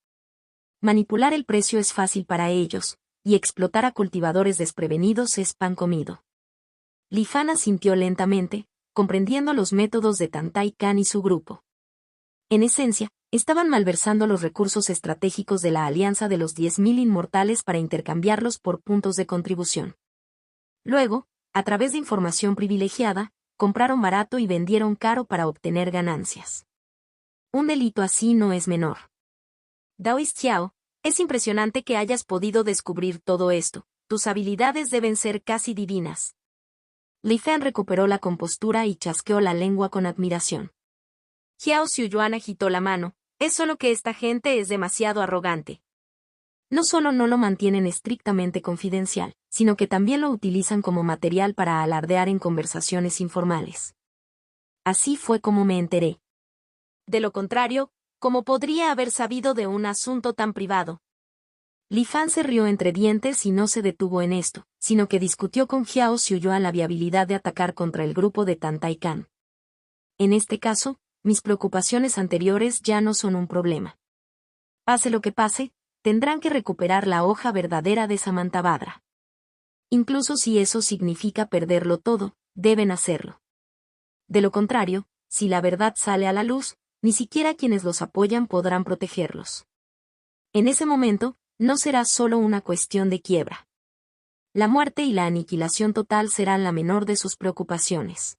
Manipular el precio es fácil para ellos, y explotar a cultivadores desprevenidos es pan comido. Li Fan asintió lentamente, comprendiendo los métodos de Tantai Khan y su grupo. En esencia, estaban malversando los recursos estratégicos de la Alianza de los 10.000 Inmortales para intercambiarlos por puntos de contribución. Luego, a través de información privilegiada, compraron barato y vendieron caro para obtener ganancias. Un delito así no es menor. Daoist Xiao, Es impresionante que hayas podido descubrir todo esto. Tus habilidades deben ser casi divinas. Li Fan recuperó la compostura y chasqueó la lengua con admiración. Xiao Xiuyuan agitó la mano. Es solo que esta gente es demasiado arrogante. No solo no lo mantienen estrictamente confidencial, sino que también lo utilizan como material para alardear en conversaciones informales. Así fue como me enteré. De lo contrario, ¿cómo podría haber sabido de un asunto tan privado? Li Fan se rió entre dientes y no se detuvo en esto, sino que discutió con Xiao Xiuyuan la viabilidad de atacar contra el grupo de Tan Tai Can. En este caso, mis preocupaciones anteriores ya no son un problema. Pase lo que pase, tendrán que recuperar la hoja verdadera de Samantabhadra. Incluso si eso significa perderlo todo, deben hacerlo. De lo contrario, si la verdad sale a la luz, ni siquiera quienes los apoyan podrán protegerlos. En ese momento, no será solo una cuestión de quiebra. La muerte y la aniquilación total serán la menor de sus preocupaciones.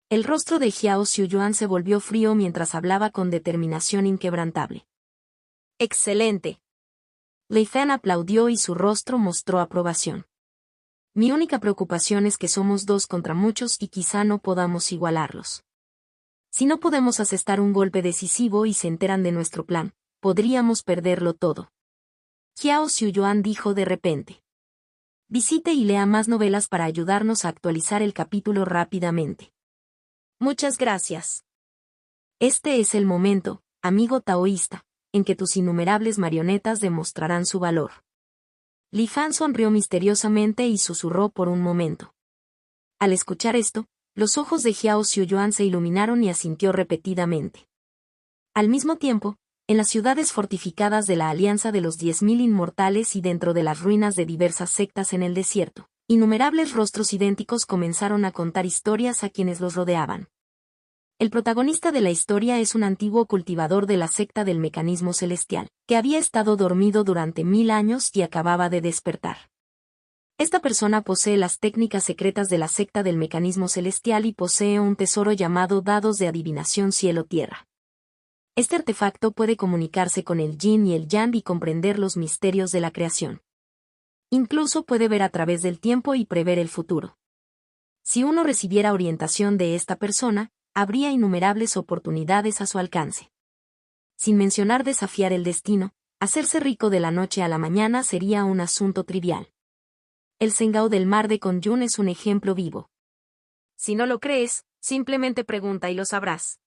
El rostro de Xiao Xiuyuan se volvió frío mientras hablaba con determinación inquebrantable. ¡Excelente! Li Fan aplaudió y su rostro mostró aprobación. Mi única preocupación es que somos 2 contra muchos y quizá no podamos igualarlos. Si no podemos asestar un golpe decisivo y se enteran de nuestro plan, podríamos perderlo todo. Xiao Xiuyuan dijo de repente. Visite y lea más novelas para ayudarnos a actualizar el capítulo rápidamente. Muchas gracias. Este es el momento, amigo taoísta, en que tus innumerables marionetas demostrarán su valor. Li Fan sonrió misteriosamente y susurró por un momento. Al escuchar esto, los ojos de Xiao Xiuyuan se iluminaron y asintió repetidamente. Al mismo tiempo, en las ciudades fortificadas de la Alianza de los 10.000 Inmortales y dentro de las ruinas de diversas sectas en el desierto, innumerables rostros idénticos comenzaron a contar historias a quienes los rodeaban. El protagonista de la historia es un antiguo cultivador de la secta del mecanismo celestial, que había estado dormido durante 1000 años y acababa de despertar. Esta persona posee las técnicas secretas de la secta del mecanismo celestial y posee un tesoro llamado dados de adivinación cielo-tierra. Este artefacto puede comunicarse con el yin y el yang y comprender los misterios de la creación. Incluso puede ver a través del tiempo y prever el futuro. Si uno recibiera orientación de esta persona, habría innumerables oportunidades a su alcance. Sin mencionar desafiar el destino, hacerse rico de la noche a la mañana sería un asunto trivial. El Zhengao del mar de Kunyun es un ejemplo vivo. Si no lo crees, simplemente pregunta y lo sabrás.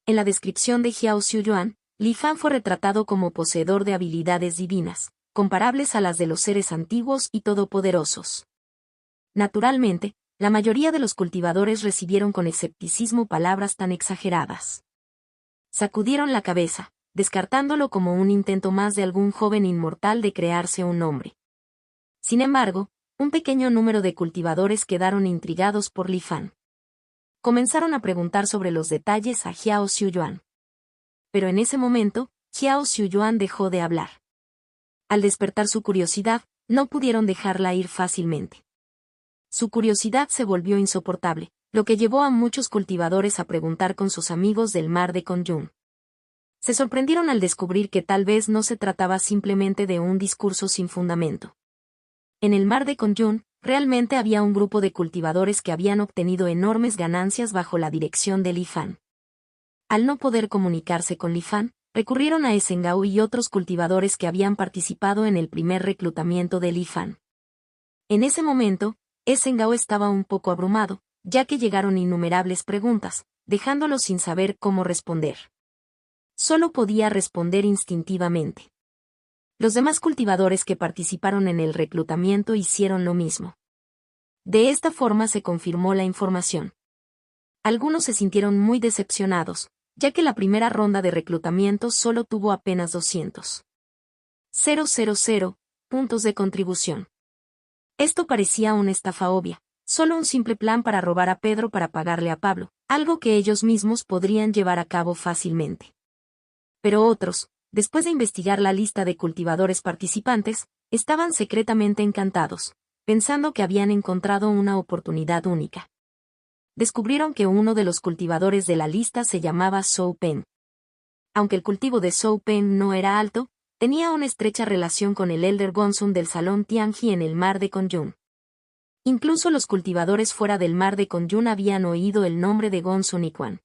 En la descripción de Xiao Xiuyuan, Li Fan fue retratado como poseedor de habilidades divinas, comparables a las de los seres antiguos y todopoderosos. Naturalmente, la mayoría de los cultivadores recibieron con escepticismo palabras tan exageradas. Sacudieron la cabeza, descartándolo como un intento más de algún joven inmortal de crearse un nombre. Sin embargo, un pequeño número de cultivadores quedaron intrigados por Li Fan. Comenzaron a preguntar sobre los detalles a Xiao Xiuyuan. Pero en ese momento, Xiao Xiuyuan dejó de hablar. Al despertar su curiosidad, no pudieron dejarla ir fácilmente. Su curiosidad se volvió insoportable, lo que llevó a muchos cultivadores a preguntar con sus amigos del mar de Kunyun. Se sorprendieron al descubrir que tal vez no se trataba simplemente de un discurso sin fundamento. En el mar de Kunyun, realmente había un grupo de cultivadores que habían obtenido enormes ganancias bajo la dirección de Li Fan. Al no poder comunicarse con Li Fan, recurrieron a Zhengao y otros cultivadores que habían participado en el primer reclutamiento de Li Fan. En ese momento, Zhengao estaba un poco abrumado, ya que llegaron innumerables preguntas, dejándolo sin saber cómo responder. Solo podía responder instintivamente. Los demás cultivadores que participaron en el reclutamiento hicieron lo mismo. De esta forma se confirmó la información. Algunos se sintieron muy decepcionados, ya que la primera ronda de reclutamiento solo tuvo apenas 200.000 puntos de contribución. Esto parecía una estafa obvia, solo un simple plan para robar a Pedro para pagarle a Pablo, algo que ellos mismos podrían llevar a cabo fácilmente. Pero otros, después de investigar la lista de cultivadores participantes, estaban secretamente encantados, pensando que habían encontrado una oportunidad única. Descubrieron que uno de los cultivadores de la lista se llamaba Zhou Pen. Aunque el cultivo de Zhou Pen no era alto, tenía una estrecha relación con el Elder Gonsun del Salón Tianji en el mar de Kongyun. Incluso los cultivadores fuera del mar de Kongyun habían oído el nombre de Gonsun y Quan.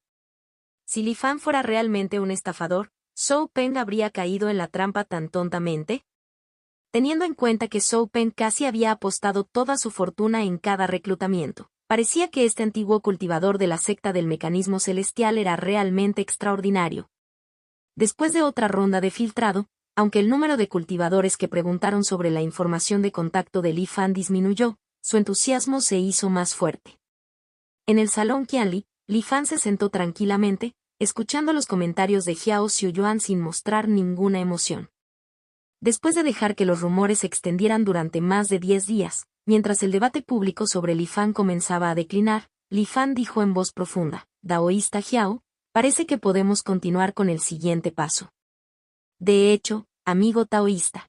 Si Li Fan fuera realmente un estafador, Zhou Peng habría caído en la trampa tan tontamente. Teniendo en cuenta que Zhou Peng casi había apostado toda su fortuna en cada reclutamiento, parecía que este antiguo cultivador de la secta del mecanismo celestial era realmente extraordinario. Después de otra ronda de filtrado, aunque el número de cultivadores que preguntaron sobre la información de contacto de Li Fan disminuyó, su entusiasmo se hizo más fuerte. En el salón Qianli, Li Fan se sentó tranquilamente, escuchando los comentarios de Xiao Xiuyuan sin mostrar ninguna emoción. Después de dejar que los rumores se extendieran durante más de 10 días, mientras el debate público sobre Li Fan comenzaba a declinar, Li Fan dijo en voz profunda: «Daoísta Xiao, parece que podemos continuar con el siguiente paso. De hecho, amigo taoísta».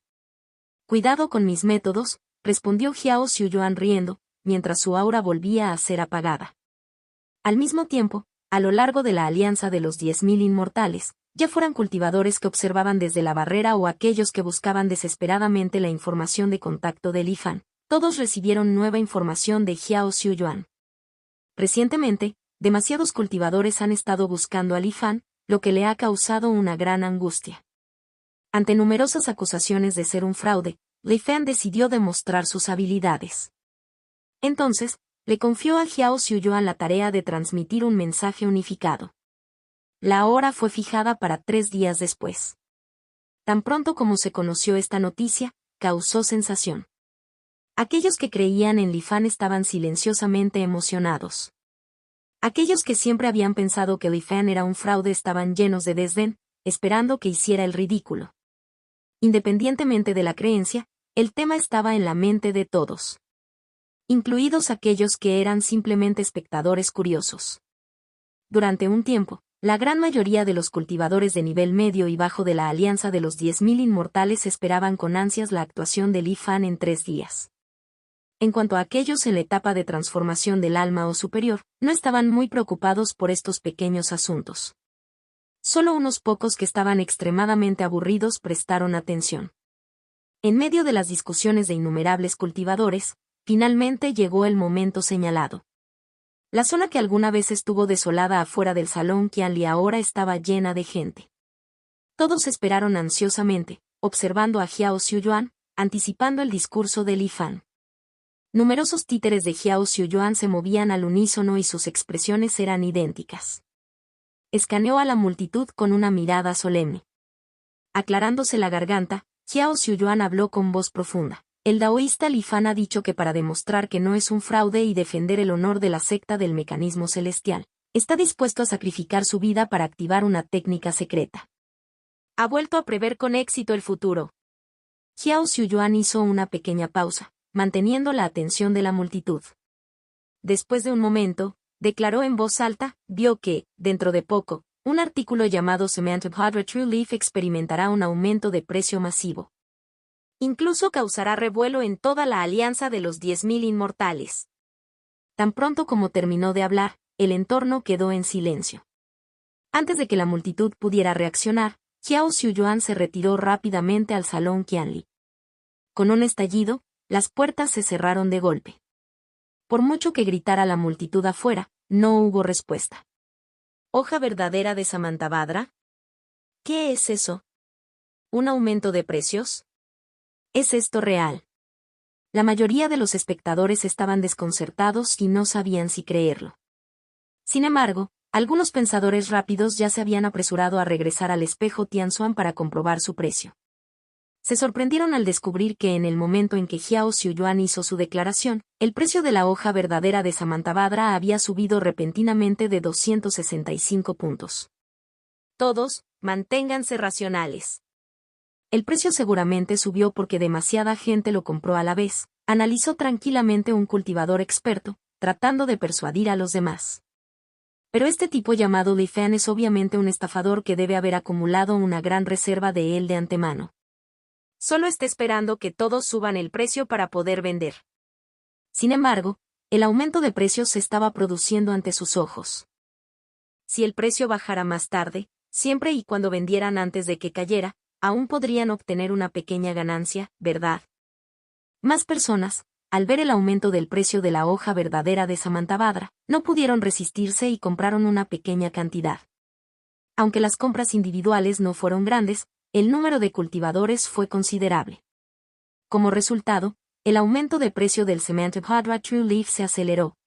«Cuidado con mis métodos», respondió Xiao Xiuyuan riendo, mientras su aura volvía a ser apagada. Al mismo tiempo, a lo largo de la alianza de los 10.000 inmortales, ya fueran cultivadores que observaban desde la barrera o aquellos que buscaban desesperadamente la información de contacto de Li Fan, todos recibieron nueva información de Xiao Xiuyuan. Recientemente, demasiados cultivadores han estado buscando a Li Fan, lo que le ha causado una gran angustia. Ante numerosas acusaciones de ser un fraude, Li Fan decidió demostrar sus habilidades. Entonces, le confió a Xiao Xiuyuan la tarea de transmitir un mensaje unificado. La hora fue fijada para 3 días después. Tan pronto como se conoció esta noticia, causó sensación. Aquellos que creían en Li Fan estaban silenciosamente emocionados. Aquellos que siempre habían pensado que Li Fan era un fraude estaban llenos de desdén, esperando que hiciera el ridículo. Independientemente de la creencia, el tema estaba en la mente de todos, incluidos aquellos que eran simplemente espectadores curiosos. Durante un tiempo, la gran mayoría de los cultivadores de nivel medio y bajo de la Alianza de los 10.000 Inmortales esperaban con ansias la actuación de Li Fan en 3 días. En cuanto a aquellos en la etapa de transformación del alma o superior, no estaban muy preocupados por estos pequeños asuntos. Solo unos pocos que estaban extremadamente aburridos prestaron atención. En medio de las discusiones de innumerables cultivadores, finalmente llegó el momento señalado. La zona que alguna vez estuvo desolada afuera del salón Qianli ahora estaba llena de gente. Todos esperaron ansiosamente, observando a Xiao Xiuyuan, anticipando el discurso de Li Fan. Numerosos títeres de Xiao Xiuyuan se movían al unísono y sus expresiones eran idénticas. Escaneó a la multitud con una mirada solemne. Aclarándose la garganta, Xiao Xiuyuan habló con voz profunda. El daoísta Li Fan ha dicho que para demostrar que no es un fraude y defender el honor de la secta del mecanismo celestial, está dispuesto a sacrificar su vida para activar una técnica secreta. Ha vuelto a prever con éxito el futuro. Xiao Xiuyuan hizo una pequeña pausa, manteniendo la atención de la multitud. Después de un momento, declaró en voz alta, vio que, dentro de poco, un artículo llamado Cement of Hydra True Leaf experimentará un aumento de precio masivo. Incluso causará revuelo en toda la alianza de los 10.000 inmortales. Tan pronto como terminó de hablar, el entorno quedó en silencio. Antes de que la multitud pudiera reaccionar, Xiao Xiuyuan se retiró rápidamente al salón Qianli. Con un estallido, las puertas se cerraron de golpe. Por mucho que gritara la multitud afuera, no hubo respuesta. ¿Hoja verdadera de Samantabhadra? ¿Qué es eso? ¿Un aumento de precios? ¿Es esto real? La mayoría de los espectadores estaban desconcertados y no sabían si creerlo. Sin embargo, algunos pensadores rápidos ya se habían apresurado a regresar al espejo Tianzuan para comprobar su precio. Se sorprendieron al descubrir que en el momento en que Xiao Xiuyuan hizo su declaración, el precio de la hoja verdadera de Samantabhadra había subido repentinamente de 265 puntos. Todos, manténganse racionales. El precio seguramente subió porque demasiada gente lo compró a la vez, analizó tranquilamente un cultivador experto, tratando de persuadir a los demás. Pero este tipo llamado Li Fan es obviamente un estafador que debe haber acumulado una gran reserva de él de antemano. Solo está esperando que todos suban el precio para poder vender. Sin embargo, el aumento de precios se estaba produciendo ante sus ojos. Si el precio bajara más tarde, siempre y cuando vendieran antes de que cayera, aún podrían obtener una pequeña ganancia, ¿verdad? Más personas, al ver el aumento del precio de la hoja verdadera de Samantabhadra, no pudieron resistirse y compraron una pequeña cantidad. Aunque las compras individuales no fueron grandes, el número de cultivadores fue considerable. Como resultado, el aumento de precio del Samantabhadra True Leaf se aceleró.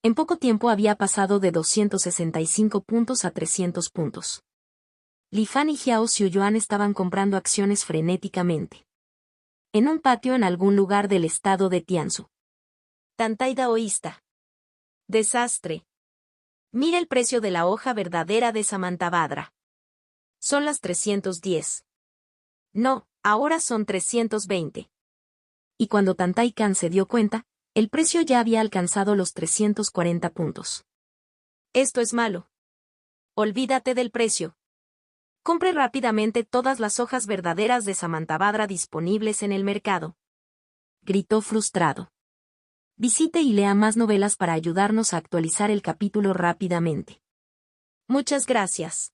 En poco tiempo había pasado de 265 puntos a 300 puntos. Li Fan y Xiao Xiuyuan estaban comprando acciones frenéticamente. En un patio en algún lugar del estado de Tianzu. Tantai daoísta. Desastre. Mira el precio de la hoja verdadera de Samantabhadra. Son las 310. No, ahora son 320. Y cuando Tantai Kan se dio cuenta, el precio ya había alcanzado los 340 puntos. Esto es malo. Olvídate del precio. Compre rápidamente todas las hojas verdaderas de Samantabhadra disponibles en el mercado. Gritó frustrado. Visite y lea más novelas para ayudarnos a actualizar el capítulo rápidamente. Muchas gracias.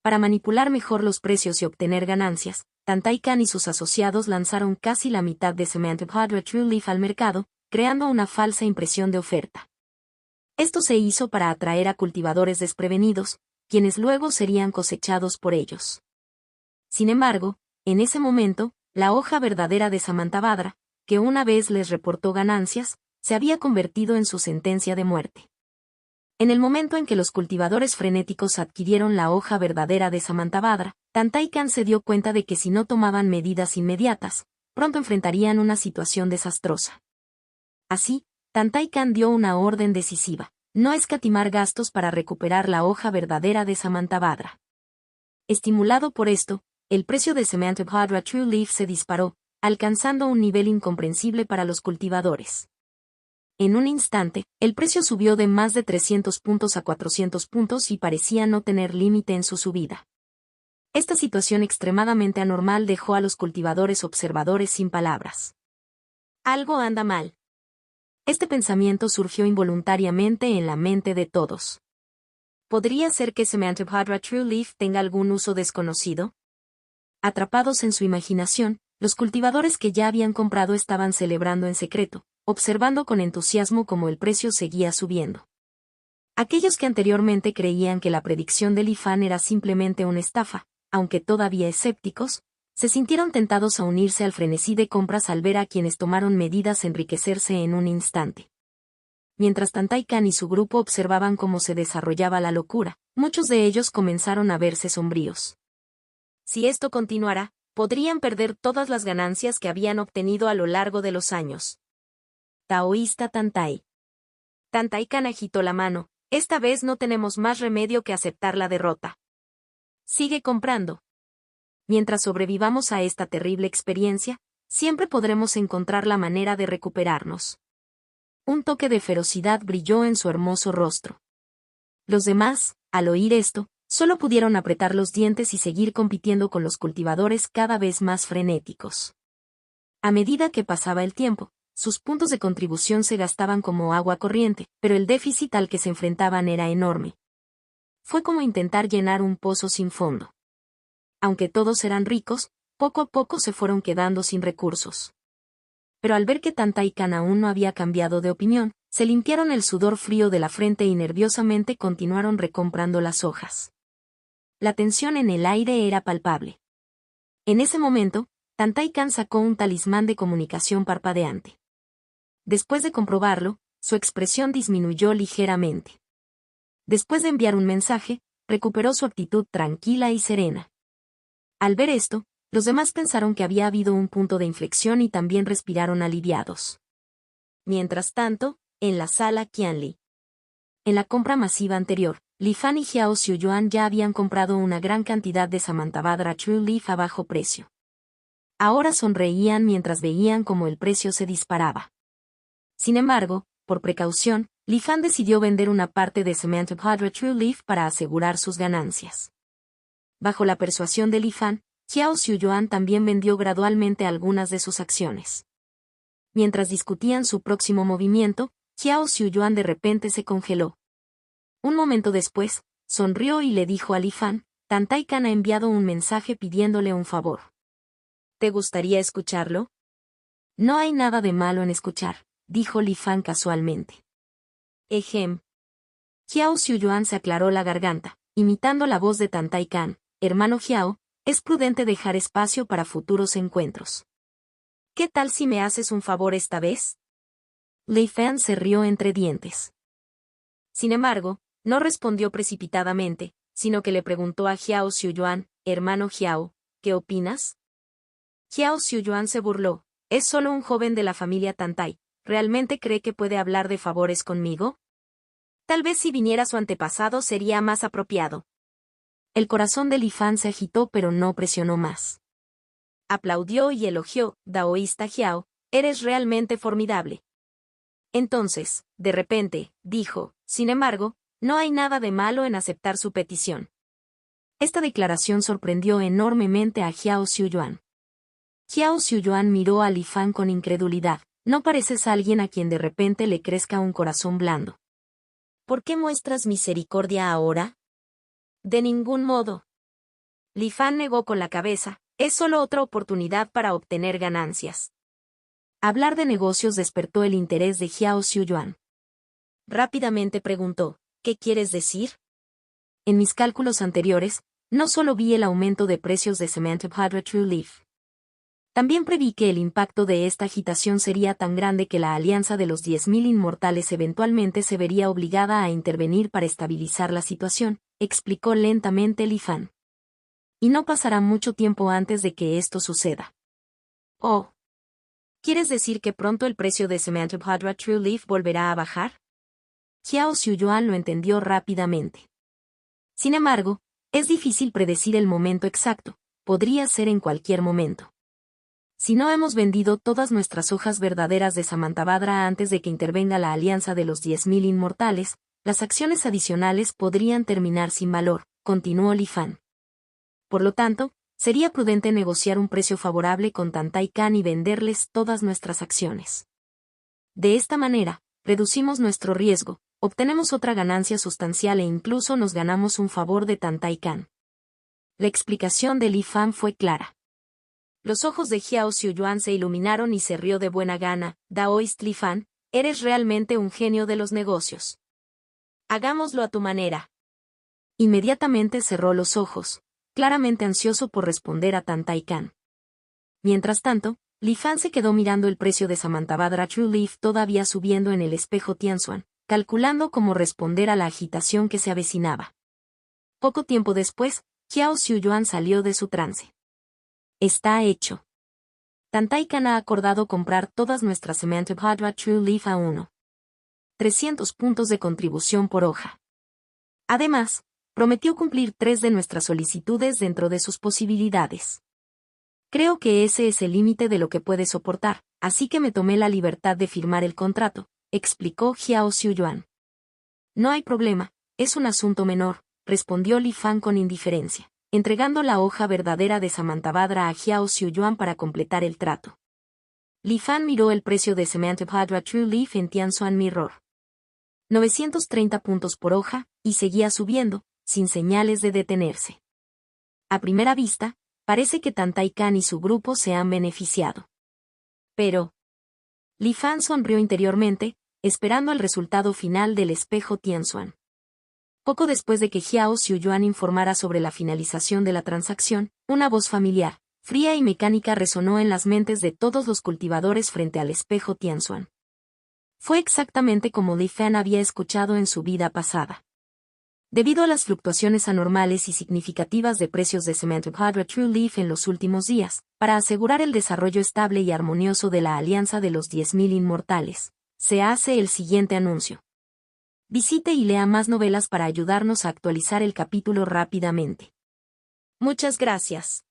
Para manipular mejor los precios y obtener ganancias, Tantai Kan y sus asociados lanzaron casi la mitad de Samantabhadra True Leaf al mercado, creando una falsa impresión de oferta. Esto se hizo para atraer a cultivadores desprevenidos, quienes luego serían cosechados por ellos. Sin embargo, en ese momento, la hoja verdadera de Samantabhadra, que una vez les reportó ganancias, se había convertido en su sentencia de muerte. En el momento en que los cultivadores frenéticos adquirieron la hoja verdadera de Samantabhadra, Tantai Kan se dio cuenta de que si no tomaban medidas inmediatas, pronto enfrentarían una situación desastrosa. Así, Tantai Kan dio una orden decisiva: no escatimar gastos para recuperar la hoja verdadera de Samantabhadra. Estimulado por esto, el precio de Samantabhadra True Leaf se disparó, alcanzando un nivel incomprensible para los cultivadores. En un instante, el precio subió de más de 300 puntos a 400 puntos y parecía no tener límite en su subida. Esta situación extremadamente anormal dejó a los cultivadores observadores sin palabras. Algo anda mal. Este pensamiento surgió involuntariamente en la mente de todos. ¿Podría ser que Samantabhadra True Leaf tenga algún uso desconocido? Atrapados en su imaginación, los cultivadores que ya habían comprado estaban celebrando en secreto, observando con entusiasmo cómo el precio seguía subiendo. Aquellos que anteriormente creían que la predicción de Li Fan era simplemente una estafa, aunque todavía escépticos, se sintieron tentados a unirse al frenesí de compras al ver a quienes tomaron medidas enriquecerse en un instante. Mientras Tantai Kan y su grupo observaban cómo se desarrollaba la locura, muchos de ellos comenzaron a verse sombríos. Si esto continuara, podrían perder todas las ganancias que habían obtenido a lo largo de los años. Taoísta Tantai. Tantai Kan agitó la mano: esta vez no tenemos más remedio que aceptar la derrota. Sigue comprando. Mientras sobrevivamos a esta terrible experiencia, siempre podremos encontrar la manera de recuperarnos. Un toque de ferocidad brilló en su hermoso rostro. Los demás, al oír esto, solo pudieron apretar los dientes y seguir compitiendo con los cultivadores cada vez más frenéticos. A medida que pasaba el tiempo, sus puntos de contribución se gastaban como agua corriente, pero el déficit al que se enfrentaban era enorme. Fue como intentar llenar un pozo sin fondo. Aunque todos eran ricos, poco a poco se fueron quedando sin recursos. Pero al ver que Tantai Kan aún no había cambiado de opinión, se limpiaron el sudor frío de la frente y nerviosamente continuaron recomprando las hojas. La tensión en el aire era palpable. En ese momento, Tantai Kan sacó un talismán de comunicación parpadeante. Después de comprobarlo, su expresión disminuyó ligeramente. Después de enviar un mensaje, recuperó su actitud tranquila y serena. Al ver esto, los demás pensaron que había habido un punto de inflexión y también respiraron aliviados. Mientras tanto, en la sala Qianli. En la compra masiva anterior, Li Fan y Xiao Xiuyuan ya habían comprado una gran cantidad de Samantabhadra True Leaf a bajo precio. Ahora sonreían mientras veían cómo el precio se disparaba. Sin embargo, por precaución, Li Fan decidió vender una parte de Samantabhadra True Leaf para asegurar sus ganancias. Bajo la persuasión de Li Fan, Xiao Xiuyuan también vendió gradualmente algunas de sus acciones. Mientras discutían su próximo movimiento, Xiao Xiuyuan de repente se congeló. Un momento después, sonrió y le dijo a Li Fan: Tantai Khan ha enviado un mensaje pidiéndole un favor. ¿Te gustaría escucharlo? No hay nada de malo en escuchar, dijo Li Fan casualmente. Ejem. Jiao Xiuyuan se aclaró la garganta, imitando la voz de Tantai Khan. Hermano Jiao, es prudente dejar espacio para futuros encuentros. ¿Qué tal si me haces un favor esta vez? Li Fan se rió entre dientes. Sin embargo, no respondió precipitadamente, sino que le preguntó a Jiao Xiuyuan, hermano Jiao, ¿qué opinas? Jiao Xiuyuan se burló. Es solo un joven de la familia Tantai. ¿Realmente cree que puede hablar de favores conmigo? Tal vez si viniera su antepasado sería más apropiado. El corazón de Li Fan se agitó pero no presionó más. Aplaudió y elogió, daoísta Jiao, eres realmente formidable. Entonces, de repente, dijo, sin embargo, no hay nada de malo en aceptar su petición. Esta declaración sorprendió enormemente a Jiao Xiuyuan. Jiao Xiuyuan miró a Li Fan con incredulidad. No pareces alguien a quien de repente le crezca un corazón blando. ¿Por qué muestras misericordia ahora? De ningún modo. Li Fan negó con la cabeza. Es solo otra oportunidad para obtener ganancias. Hablar de negocios despertó el interés de Jiao Xiuyuan. Rápidamente preguntó, ¿qué quieres decir? En mis cálculos anteriores, no solo vi el aumento de precios de Samantha Padre True Leaf. También preví que el impacto de esta agitación sería tan grande que la Alianza de los 10.000 Inmortales eventualmente se vería obligada a intervenir para estabilizar la situación, explicó lentamente Li Fan. Y no pasará mucho tiempo antes de que esto suceda. Oh. ¿Quieres decir que pronto el precio de Samantha Padra True Leaf volverá a bajar? Jiao Xiuyuan lo entendió rápidamente. Sin embargo, es difícil predecir el momento exacto, podría ser en cualquier momento. Si no hemos vendido todas nuestras hojas verdaderas de Samantabhadra antes de que intervenga la Alianza de los 10.000 Inmortales, las acciones adicionales podrían terminar sin valor, continuó Li Fan. Por lo tanto, sería prudente negociar un precio favorable con Tantai Khan y venderles todas nuestras acciones. De esta manera, reducimos nuestro riesgo, obtenemos otra ganancia sustancial e incluso nos ganamos un favor de Tantai Khan. La explicación de Li Fan fue clara. Los ojos de Jiao Xiuyuan se iluminaron y se rió de buena gana. Daoist Li Fan, eres realmente un genio de los negocios. Hagámoslo a tu manera. Inmediatamente cerró los ojos, claramente ansioso por responder a Tantai Khan. Mientras tanto, Li Fan se quedó mirando el precio de Samantabhadra True Leaf todavía subiendo en el espejo Tianxuan, calculando cómo responder a la agitación que se avecinaba. Poco tiempo después, Jiao Xiuyuan salió de su trance. Está hecho. Tantai Khan ha acordado comprar todas nuestras Samantabhadra True Leaf a 300 puntos de contribución por hoja. Además, prometió cumplir 3 de nuestras solicitudes dentro de sus posibilidades. Creo que ese es el límite de lo que puede soportar, así que me tomé la libertad de firmar el contrato, explicó Jiao Xiuyuan. No hay problema, es un asunto menor, respondió Li Fan con indiferencia, entregando la hoja verdadera de Samantabhadra a Jiao Xiuyuan para completar el trato. Li Fan miró el precio de Samantabhadra True Leaf en Tianxuan Mirror. 930 puntos por hoja, y seguía subiendo, sin señales de detenerse. A primera vista, parece que Tantai Khan y su grupo se han beneficiado. Pero Li Fan sonrió interiormente, esperando el resultado final del espejo Tianxuan. Poco después de que Jiao Xiuyuan informara sobre la finalización de la transacción, una voz familiar, fría y mecánica resonó en las mentes de todos los cultivadores frente al espejo Tianxuan. Fue exactamente como Li Fan había escuchado en su vida pasada. Debido a las fluctuaciones anormales y significativas de precios de Samantabhadra True Leaf en los últimos días, para asegurar el desarrollo estable y armonioso de la Alianza de los 10.000 Inmortales, se hace el siguiente anuncio. Visite y lea más novelas para ayudarnos a actualizar el capítulo rápidamente. Muchas gracias.